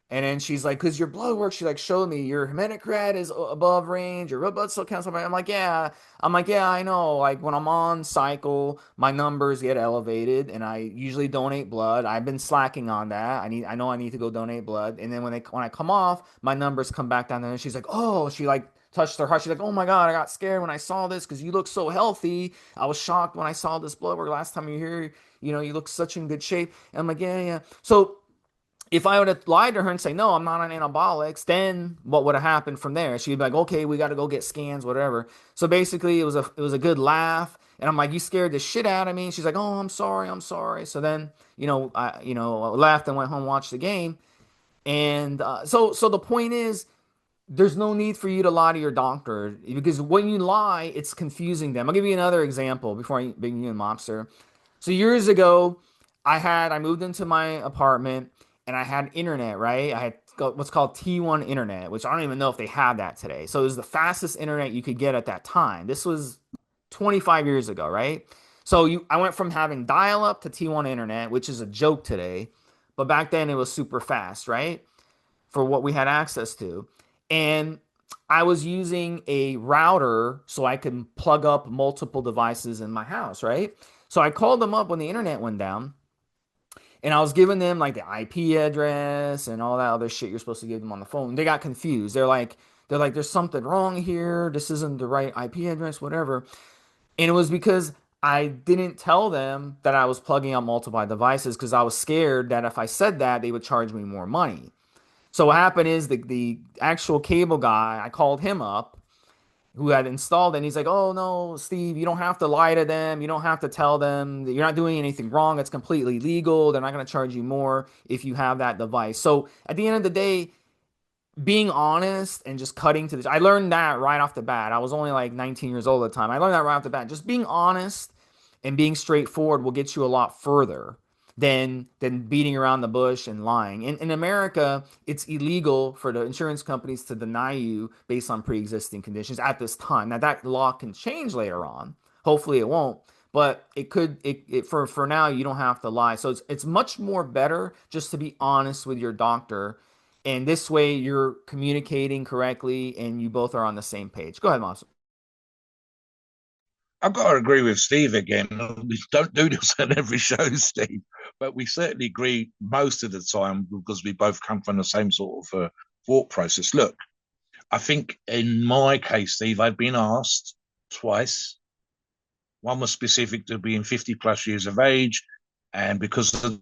Speaker 1: And then she's like, "Cause your blood work." She like showed me your hematocrit is above range, your red blood cell counts. I'm like, "Yeah." I'm like, "Yeah, I know. Like when I'm on cycle, my numbers get elevated, and I usually donate blood. I've been slacking on that. I know I need to go donate blood. And then when I come off, my numbers come back down." And she's like, "Oh," she like touched her heart. She's like, "Oh my God, I got scared when I saw this because you look so healthy. I was shocked when I saw this blood work last time you were here. You look such in good shape." And I'm like, "Yeah, yeah." So if I would have lied to her and say, no, I'm not on anabolics, then what would have happened from there? She'd be like, okay, we got to go get scans, whatever. So basically, it was a good laugh. And I'm like, you scared the shit out of me. And she's like, oh, I'm sorry, I'm sorry. So then, I laughed and went home, watched the game. And so the point is, there's no need for you to lie to your doctor because when you lie, it's confusing them. I'll give you another example before I bring you in, Mobster. So years ago, I moved into my apartment and I had internet, right? I had what's called T1 internet, which I don't even know if they have that today. So it was the fastest internet you could get at that time. This was 25 years ago, right? So I went from having dial up to T1 internet, which is a joke today, but back then it was super fast, right? For what we had access to. And I was using a router so I could plug up multiple devices in my house, right? So I called them up when the internet went down and I was giving them like the IP address and all that other shit you're supposed to give them on the phone. They got confused. They're like, there's something wrong here. This isn't the right IP address, whatever. And it was because I didn't tell them that I was plugging up multiple devices because I was scared that if I said that, they would charge me more money. So what happened is the actual cable guy, I called him up who had installed it, and he's like, "Oh no, Steve, you don't have to lie to them. You don't have to tell them that you're not doing anything wrong. It's completely legal. They're not going to charge you more if you have that device." So at the end of the day, being honest and just cutting to I learned that right off the bat. I was only like 19 years old at the time. I learned that right off the bat. Just being honest and being straightforward will get you a lot further than beating around the bush and lying. In America, it's illegal for the insurance companies to deny you based on pre-existing conditions at this time. Now that law can change later on. Hopefully it won't, but it could. For now, you don't have to lie. So it's much more better just to be honest with your doctor, and this way you're communicating correctly and you both are on the same page. Go ahead, Moss.
Speaker 2: I've got to agree with Steve again. We don't do this on every show, Steve, but we certainly agree most of the time because we both come from the same sort of thought process. Look, I think in my case, Steve, I've been asked twice. One was specific to being 50 plus years of age, and because of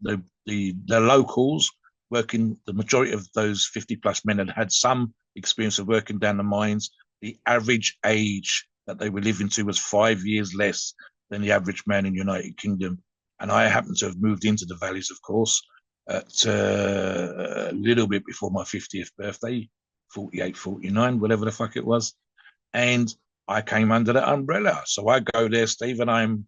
Speaker 2: the locals working, the majority of those 50 plus men had some experience of working down the mines. The average age that they were living to was 5 years less than the average man in the United Kingdom. And I happen to have moved into the valleys, of course, at a little bit before my 50th birthday, 48, 49, whatever the fuck it was. And I came under that umbrella. So I go there, Steve, and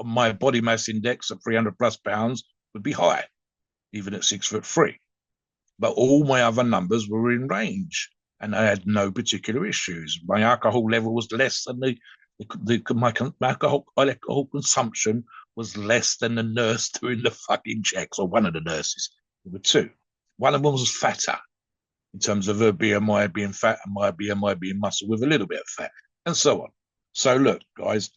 Speaker 2: my body mass index at 300 plus pounds would be high, even at 6'3". But all my other numbers were in range, and I had no particular issues. My alcohol level was less than my alcohol consumption was less than the nurse doing the fucking checks, or one of the nurses. There were two. One of them was fatter in terms of her BMI being fat and my BMI being muscle with a little bit of fat, and so on. So look, guys,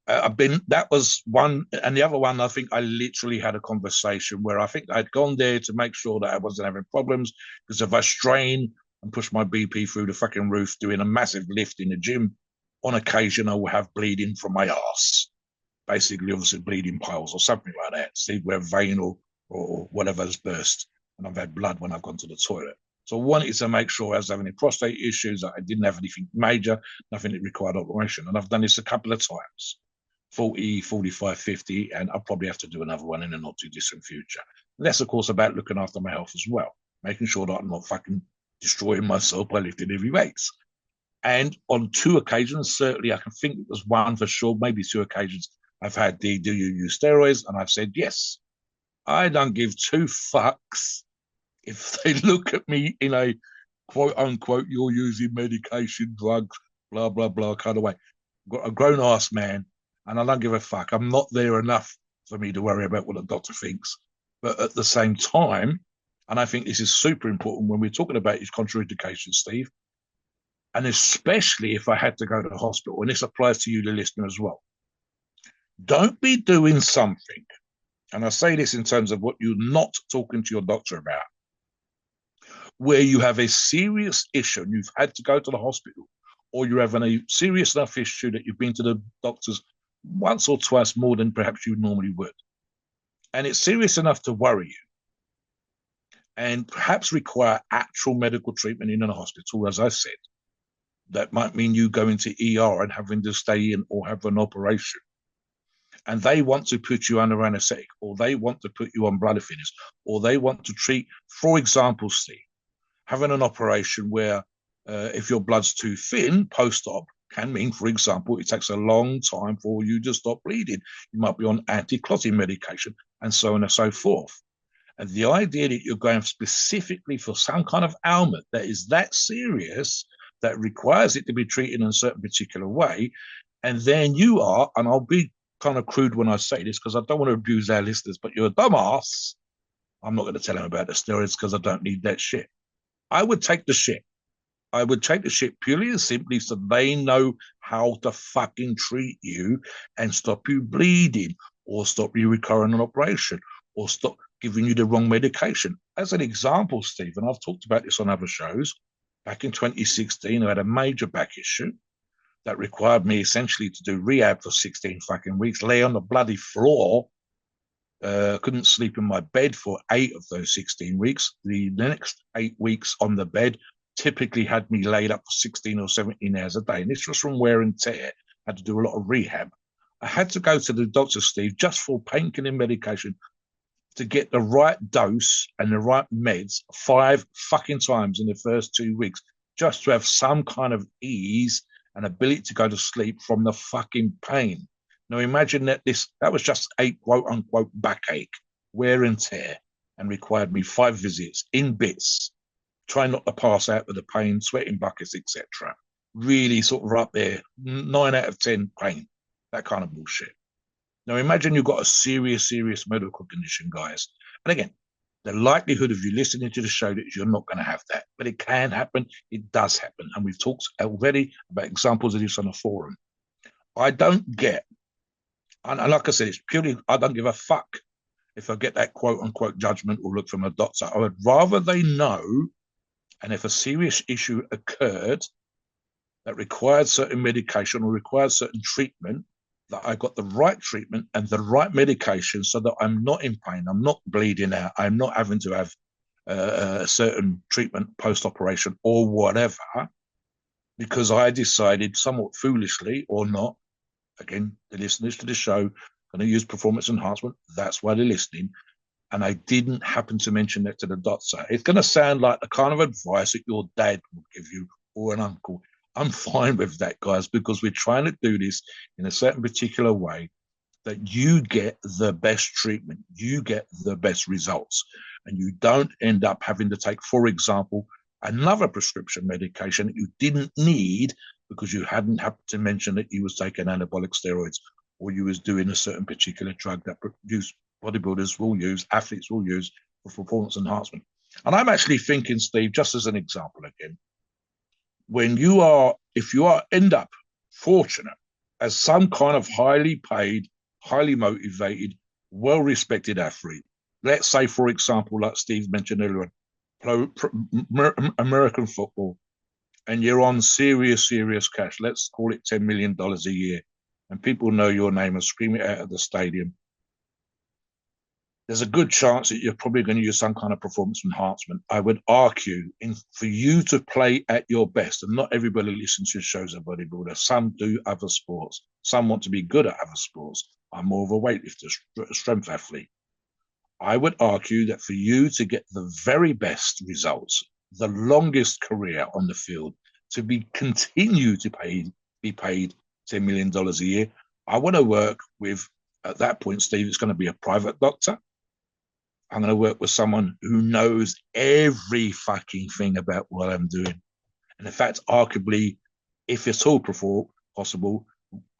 Speaker 2: that was one, and the other one, I think I literally had a conversation where I think I'd gone there to make sure that I wasn't having problems, because if I strain and push my BP through the fucking roof doing a massive lift in the gym, on occasion I will have bleeding from my ass, basically, obviously bleeding piles or something like that. See where a vein or whatever has burst, and I've had blood when I've gone to the toilet. So I wanted to make sure I was having any prostate issues, that I didn't have anything major, nothing that required operation. And I've done this a couple of times, 40, 45, 50, and I'll probably have to do another one in the not too distant future. And that's, of course, about looking after my health as well, making sure that I'm not fucking destroying myself by lifting heavy weights. And on 2 occasions, certainly I can think it was one for sure, maybe 2 occasions, I've had the do you use steroids? And I've said yes. I don't give 2 fucks if they look at me in a quote unquote, you're using medication, drugs, blah, blah, blah kind of way. Got a grown ass man, and I don't give a fuck. I'm not there enough for me to worry about what the doctor thinks. But at the same time, and I think this is super important when we're talking about his contraindications, Steve, and especially if I had to go to the hospital, and this applies to you, the listener, as well. Don't be doing something, and I say this in terms of what you're not talking to your doctor about, where you have a serious issue and you've had to go to the hospital, or you're having a serious enough issue that you've been to the doctors once or twice more than perhaps you normally would. And it's serious enough to worry you and perhaps require actual medical treatment in a hospital, as I said. That might mean you going to ER and having to stay in or have an operation. And they want to put you under anesthetic, or they want to put you on blood thinners, or they want to treat, for example, Steve, having an operation where if your blood's too thin post-op can mean, for example, it takes a long time for you to stop bleeding. You might be on anti-clotting medication and so on and so forth. And the idea that you're going specifically for some kind of ailment that is that serious, that requires it to be treated in a certain particular way, and then you are, and I'll be kind of crude when I say this because I don't want to abuse our listeners, but you're a dumbass. I'm not going to tell them about the steroids because I don't need that shit. I would take the shit. I would take the shit purely and simply so they know how to fucking treat you and stop you bleeding, or stop you recurring an operation, or stop giving you the wrong medication. As an example, Stephen, I've talked about this on other shows. Back in 2016, I had a major back issue that required me essentially to do rehab for 16 fucking weeks, lay on the bloody floor. Couldn't sleep in my bed for 8 of those 16 weeks. The next 8 weeks on the bed typically had me laid up for 16 or 17 hours a day. And this was from wear and tear. I had to do a lot of rehab. I had to go to the doctor, Steve, just for painkilling medication to get the right dose and the right meds 5 fucking times in the first 2 weeks, just to have some kind of ease and ability to go to sleep from the fucking pain. Now imagine that that was just a quote unquote backache, wear and tear, and required me 5 visits in bits, trying not to pass out with the pain, sweating buckets, etc. Really sort of up there, 9 out of 10 pain, that kind of bullshit. Now imagine you've got a serious, serious medical condition, guys. And again, the likelihood of you listening to the show that you're not going to have that, but it can happen. It does happen. And we've talked already about examples of this on the forum. I don't get, and like I said, it's purely, I don't give a fuck if I get that quote unquote judgment or look from a doctor. I would rather they know, and if a serious issue occurred that required certain medication or required certain treatment, that I got the right treatment and the right medication so that I'm not in pain, I'm not bleeding out, I'm not having to have a certain treatment post-operation or whatever, because I decided somewhat foolishly or not, again, the listeners to the show going to use performance enhancement, that's why they're listening, and I didn't happen to mention that to the doctor. It's going to sound like the kind of advice that your dad would give you or an uncle. I'm fine with that, guys, because we're trying to do this in a certain particular way that you get the best treatment, you get the best results, and you don't end up having to take, for example, another prescription medication that you didn't need because you hadn't happened to mention that you was taking anabolic steroids or you was doing a certain particular drug that bodybuilders will use, athletes will use for performance enhancement. And I'm actually thinking, Steve, just as an example again, when you are, if you are end up fortunate as some kind of highly paid, highly motivated, well-respected athlete, let's say, for example, like Steve mentioned earlier, American football, and you're on serious, serious cash, let's call it $10 million a year, and people know your name and scream it out of the stadium. there's a good chance that you're probably going to use some kind of performance enhancement. I would argue for you to play at your best, and not everybody listens to shows a bodybuilder. Some do other sports. Some want to be good at other sports. I'm more of a weightlifter, strength athlete. I would argue that for you to get the very best results, the longest career on the field, to continue to be paid $10 million a year, I want to work with, at that point, Steve, it's going to be a private doctor. I'm going to work with someone who knows every fucking thing about what I'm doing. And in fact, arguably, if it's all possible,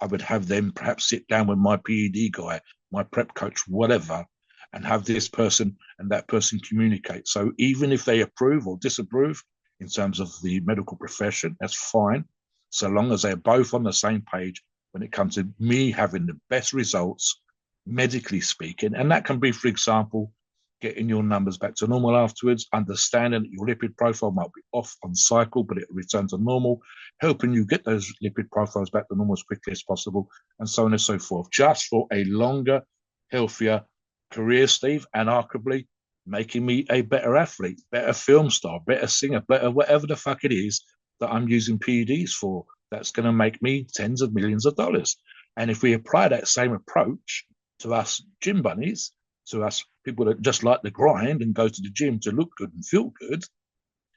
Speaker 2: I would have them perhaps sit down with my PED guy, my prep coach, whatever, and have this person and that person communicate. So even if they approve or disapprove in terms of the medical profession, that's fine, so long as they're both on the same page when it comes to me having the best results, medically speaking. And that can be, for example, getting your numbers back to normal afterwards, understanding that your lipid profile might be off on cycle, but it returns to normal, helping you get those lipid profiles back to normal as quickly as possible, and so on and so forth, just for a longer, healthier career, Steve, and arguably making me a better athlete, better film star, better singer, better whatever the fuck it is that I'm using PEDs for. That's going to make me tens of millions of dollars. And if we apply that same approach to us gym bunnies, to us people that just like the grind and go to the gym to look good and feel good,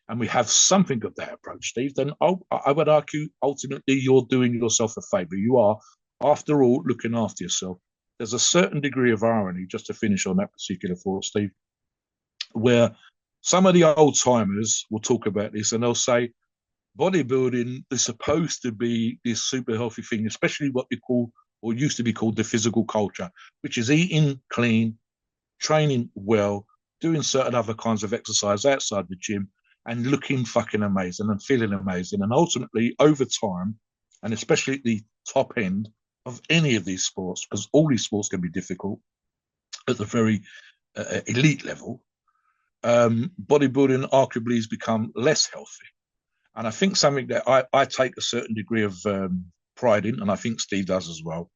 Speaker 2: and we have something of that approach, Steve, then I would argue ultimately you're doing yourself a favor. You are, after all, looking after yourself. There's a certain degree of irony, just to finish on that particular thought, Steve, where some of the old timers will talk about this and they'll say bodybuilding is supposed to be this super healthy thing, especially what we call, or used to be called, the physical culture, which is eating clean, training well, doing certain other kinds of exercise outside the gym, and looking fucking amazing and feeling amazing. And ultimately, over time, and especially at the top end of any of these sports, because all these sports can be difficult at the very elite level, bodybuilding arguably has become less healthy. And I think something that I take a certain degree of pride in, and I think Steve does as well,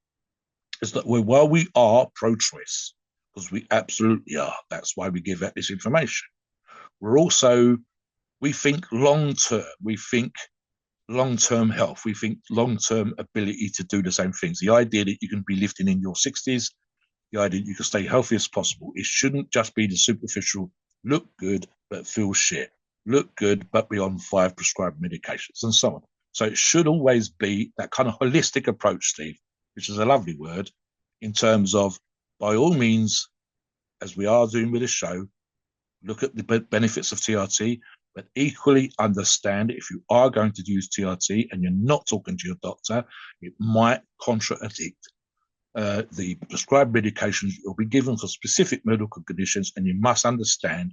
Speaker 2: is that while we are pro-choice, because we absolutely are, that's why we give out this information, we're also, we think long-term, we think long-term health, we think long-term ability to do the same things. The idea that you can be lifting in your 60s, the idea that you can stay healthy as possible, it shouldn't just be the superficial, look good, but feel shit. Look good, but be on 5 prescribed medications and so on. So it should always be that kind of holistic approach, Steve, which is a lovely word, in terms of, by all means, as we are doing with the show, look at the benefits of TRT, but equally understand if you are going to use TRT and you're not talking to your doctor, it might contradict the prescribed medications you'll be given for specific medical conditions, and you must understand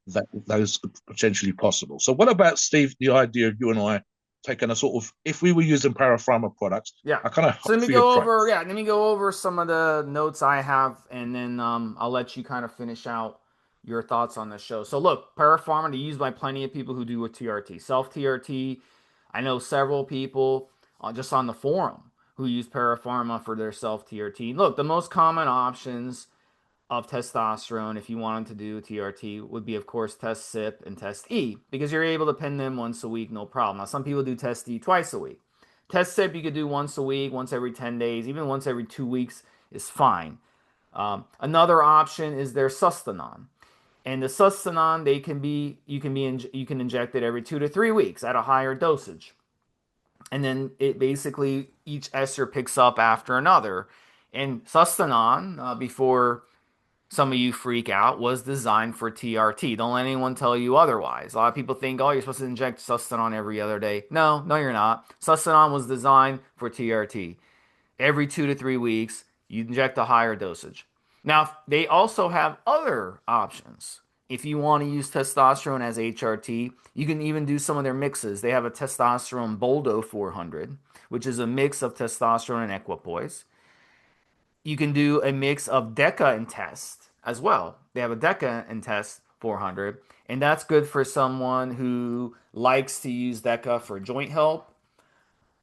Speaker 2: that those are potentially possible. So what about, Steve, the idea of you and I taking a sort of, if we were using Para Pharma products,
Speaker 1: Yeah.
Speaker 2: I kind of
Speaker 1: So let me go over, let me go over some of the notes I have, and then I'll let you kind of finish out your thoughts on the show. So look, Para Pharma, used by plenty of people who do a TRT. Self TRT, I know several people just on the forum who use Para Pharma for their self TRT. Look, the most common options of testosterone, if you wanted to do TRT, would be, of course, Test SIP and Test E, because you're able to pin them once a week, no problem. Now, some people do Test E twice a week. Test SIP you could do once a week, once every 10 days, even once every 2 weeks is fine. Another option is their Sustanon. And the Sustanon, you can inject it every 2 to 3 weeks at a higher dosage. And then it basically, each ester picks up after another. And Sustanon, before some of you freak out, was designed for TRT. Don't let anyone tell you otherwise. A lot of people think, oh, you're supposed to inject Sustanon every other day. No, you're not. Sustanon was designed for TRT. Every 2 to 3 weeks, you inject a higher dosage. Now, they also have other options. If you want to use testosterone as HRT, you can even do some of their mixes. They have a testosterone Boldo 400, which is a mix of testosterone and equipoise. You can do a mix of DECA and Test as well. They have a DECA and Test 400, and that's good for someone who likes to use DECA for joint help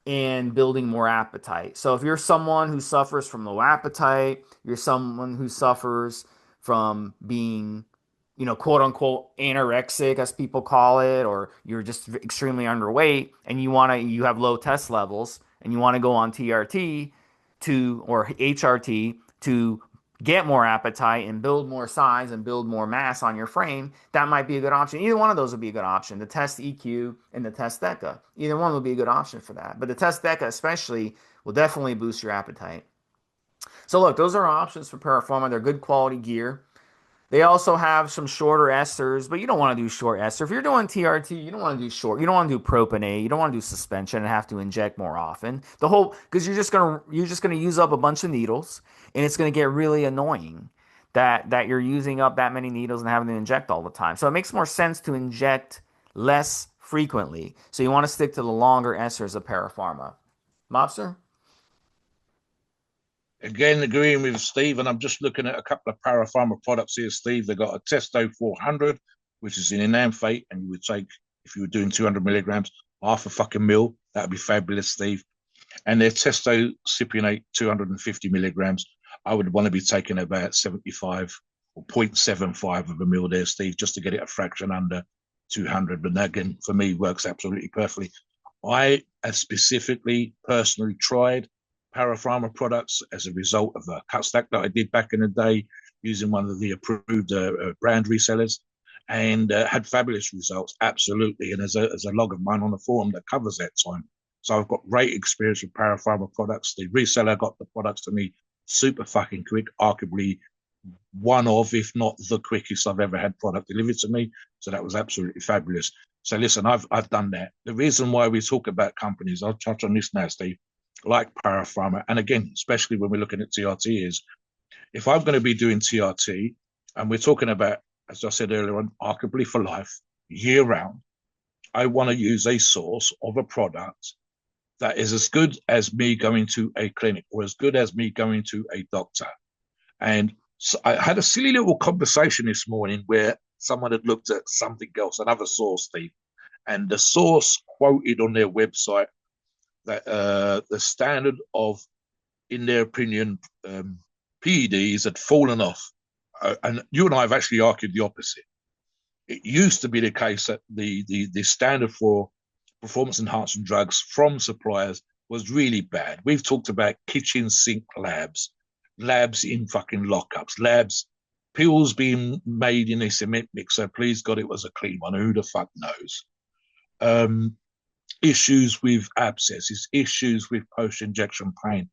Speaker 1: and building more appetite. So if you're someone who suffers from low appetite, you're someone who suffers from being, quote unquote anorexic, as people call it, or you're just extremely underweight and you have low test levels and you want to go on TRT or HRT to get more appetite and build more size and build more mass on your frame, that might be a good option. Either one of those would be a good option. The test EQ and the test DECA. Either one would be a good option for that. But the test DECA especially will definitely boost your appetite. So look, those are options for Para Pharma. They're good quality gear. They also have some shorter esters, but you don't want to do short ester. If you're doing TRT, you don't want to do short. You don't want to do propionate. You don't want to do suspension and have to inject more often. Because you're just gonna use up a bunch of needles, and it's gonna get really annoying that you're using up that many needles and having to inject all the time. So it makes more sense to inject less frequently. So you want to stick to the longer esters of Para Pharma. Mobster?
Speaker 2: Again, agreeing with Steve, and I'm just looking at a couple of Para Pharma products here, Steve. They've got a Testo 400, which is in enanthate, and you would take, if you were doing 200 milligrams, half a fucking mil. That would be fabulous, Steve. And their Testo Cypionate 250 milligrams, I would want to be taking about 75 or 0.75 of a mil there, Steve, just to get it a fraction under 200. But that, again, for me, works absolutely perfectly. I have specifically personally tried Para Pharma products as a result of a cut stack that I did back in the day using one of the approved brand resellers, and had fabulous results, absolutely. And there's a log of mine on the forum that covers that time. So I've got great experience with Para Pharma products. The reseller got the products to me super fucking quick, arguably one of, if not the quickest I've ever had product delivered to me. So that was absolutely fabulous. So listen, I've done that. The reason why we talk about companies, I'll touch on this now, Steve, like Para Pharma, and again, especially when we're looking at TRT, is if I'm going to be doing TRT, and we're talking about, as I said earlier on, arguably for life, year round, I want to use a source of a product that is as good as me going to a clinic or as good as me going to a doctor. And so I had a silly little conversation this morning where someone had looked at something else, another source, Steve, and the source quoted on their website that the standard of, in their opinion, PEDs had fallen off. And you and I have actually argued the opposite. It used to be the case that the standard for performance enhancing drugs from suppliers was really bad. We've talked about kitchen sink labs, labs in fucking lockups, labs, pills being made in a cement mixer. Please God, it was a clean one. Who the fuck knows? Issues with abscesses, issues with post-injection pain,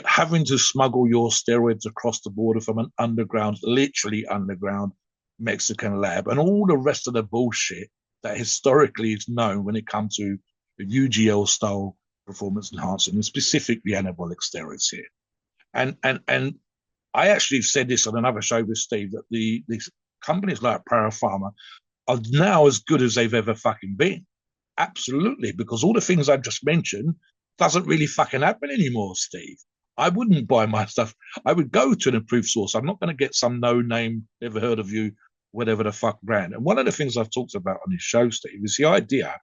Speaker 2: having to smuggle your steroids across the border from an underground, literally underground Mexican lab, and all the rest of the bullshit that historically is known when it comes to the UGL style performance enhancing, and specifically anabolic steroids here. And I actually said this on another show with Steve, that these companies like Para Pharma are now as good as they've ever fucking been. Absolutely, because all the things I've just mentioned doesn't really fucking happen anymore, Steve. I wouldn't buy my stuff. I would go to an approved source. I'm not going to get some no-name, never heard of you, whatever the fuck brand. And one of the things I've talked about on this show, Steve, is the idea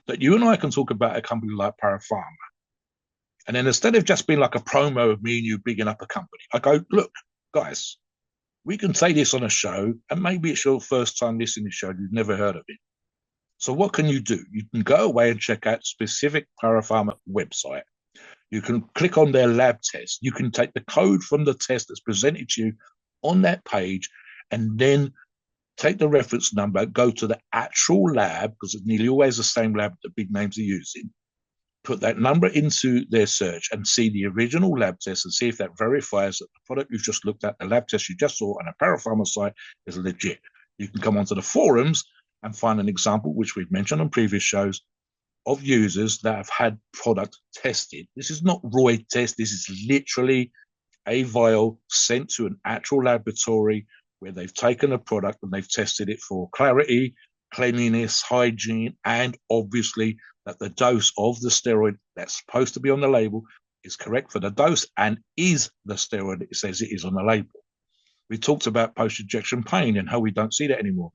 Speaker 2: that you and I can talk about a company like Para Pharma. And then instead of just being like a promo of me and you bigging up a company, I go, look, guys, we can say this on a show, and maybe it's your first time listening to the show, you've never heard of it. So what can you do? You can go away and check out specific Para Pharma website. You can click on their lab test. You can take the code from the test that's presented to you on that page, and then take the reference number, go to the actual lab, because it's nearly always the same lab that big names are using, put that number into their search and see the original lab test and see if that verifies that the product you've just looked at, the lab test you just saw on a Para Pharma site, is legit. You can come onto the forums and find an example, which we've mentioned on previous shows, of users that have had product tested. This is not Roy test. This is literally a vial sent to an actual laboratory where they've taken a product and they've tested it for clarity, cleanliness, hygiene, and obviously that the dose of the steroid that's supposed to be on the label is correct for the dose and is the steroid it says it is on the label. We talked about post-injection pain and how we don't see that anymore.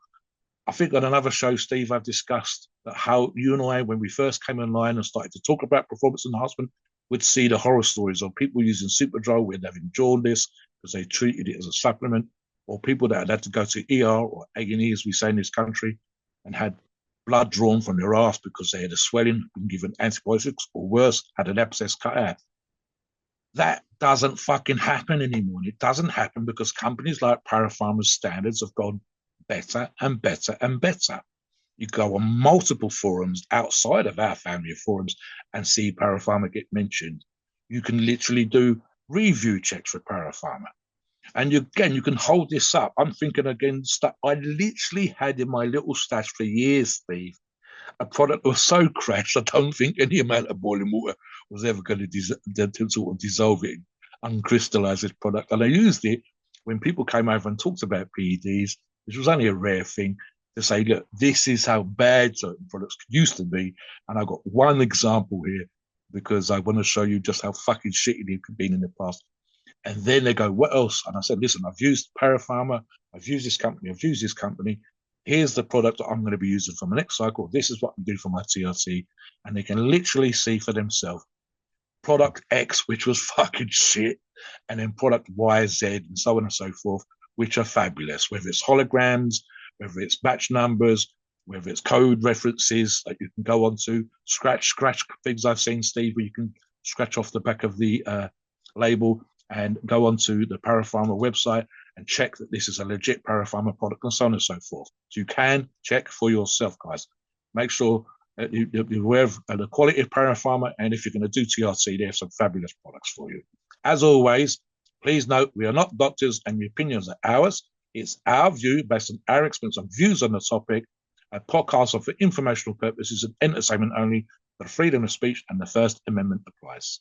Speaker 2: I think on another show, Steve, I've discussed that how you and I, when we first came online and started to talk about performance enhancement, would see the horror stories of people using Superdrug with having jaundice because they treated it as a supplement. or people that had to go to ER or A&E, as we say in this country, and had blood drawn from their ass because they had a swelling, been given antibiotics, or worse, had an abscess cut out. That doesn't fucking happen anymore. And it doesn't happen because companies like Para Pharma's standards have gone better and better and better. You go on multiple forums outside of our family of forums and see Para Pharma get mentioned. You can literally do review checks for Para Pharma. And again, you can hold this up. I'm thinking again, stuff I literally had in my little stash for years, Steve. A product that was so crashed, I don't think any amount of boiling water was ever going to sort of dissolve it, uncrystallize this product. And I used it when people came over and talked about PEDs, which was only a rare thing, to say, look, this is how bad certain products used to be. And I've got one example here because I want to show you just how fucking shitty they've been in the past. And then they go, what else? And I said, listen, I've used Para Pharma, I've used this company, I've used this company. Here's the product that I'm going to be using for my next cycle. This is what I'm doing for my TRT. And they can literally see for themselves product X, which was fucking shit, and then product Y, Z, and so on and so forth, which are fabulous, whether it's holograms, whether it's batch numbers, whether it's code references that you can go on to, scratch things I've seen, Steve, where you can scratch off the back of the label and go onto the Para Pharma website and check that this is a legit Para Pharma product and so on and so forth. So you can check for yourself, guys. Make sure that you're aware of the quality of Para Pharma, and if you're going to do TRT, they have some fabulous products for you. As always, please note we are not doctors and the opinions are ours. It's our view based on our experience and views on the topic. A podcast are for informational purposes and entertainment only. The freedom of speech and the First Amendment applies.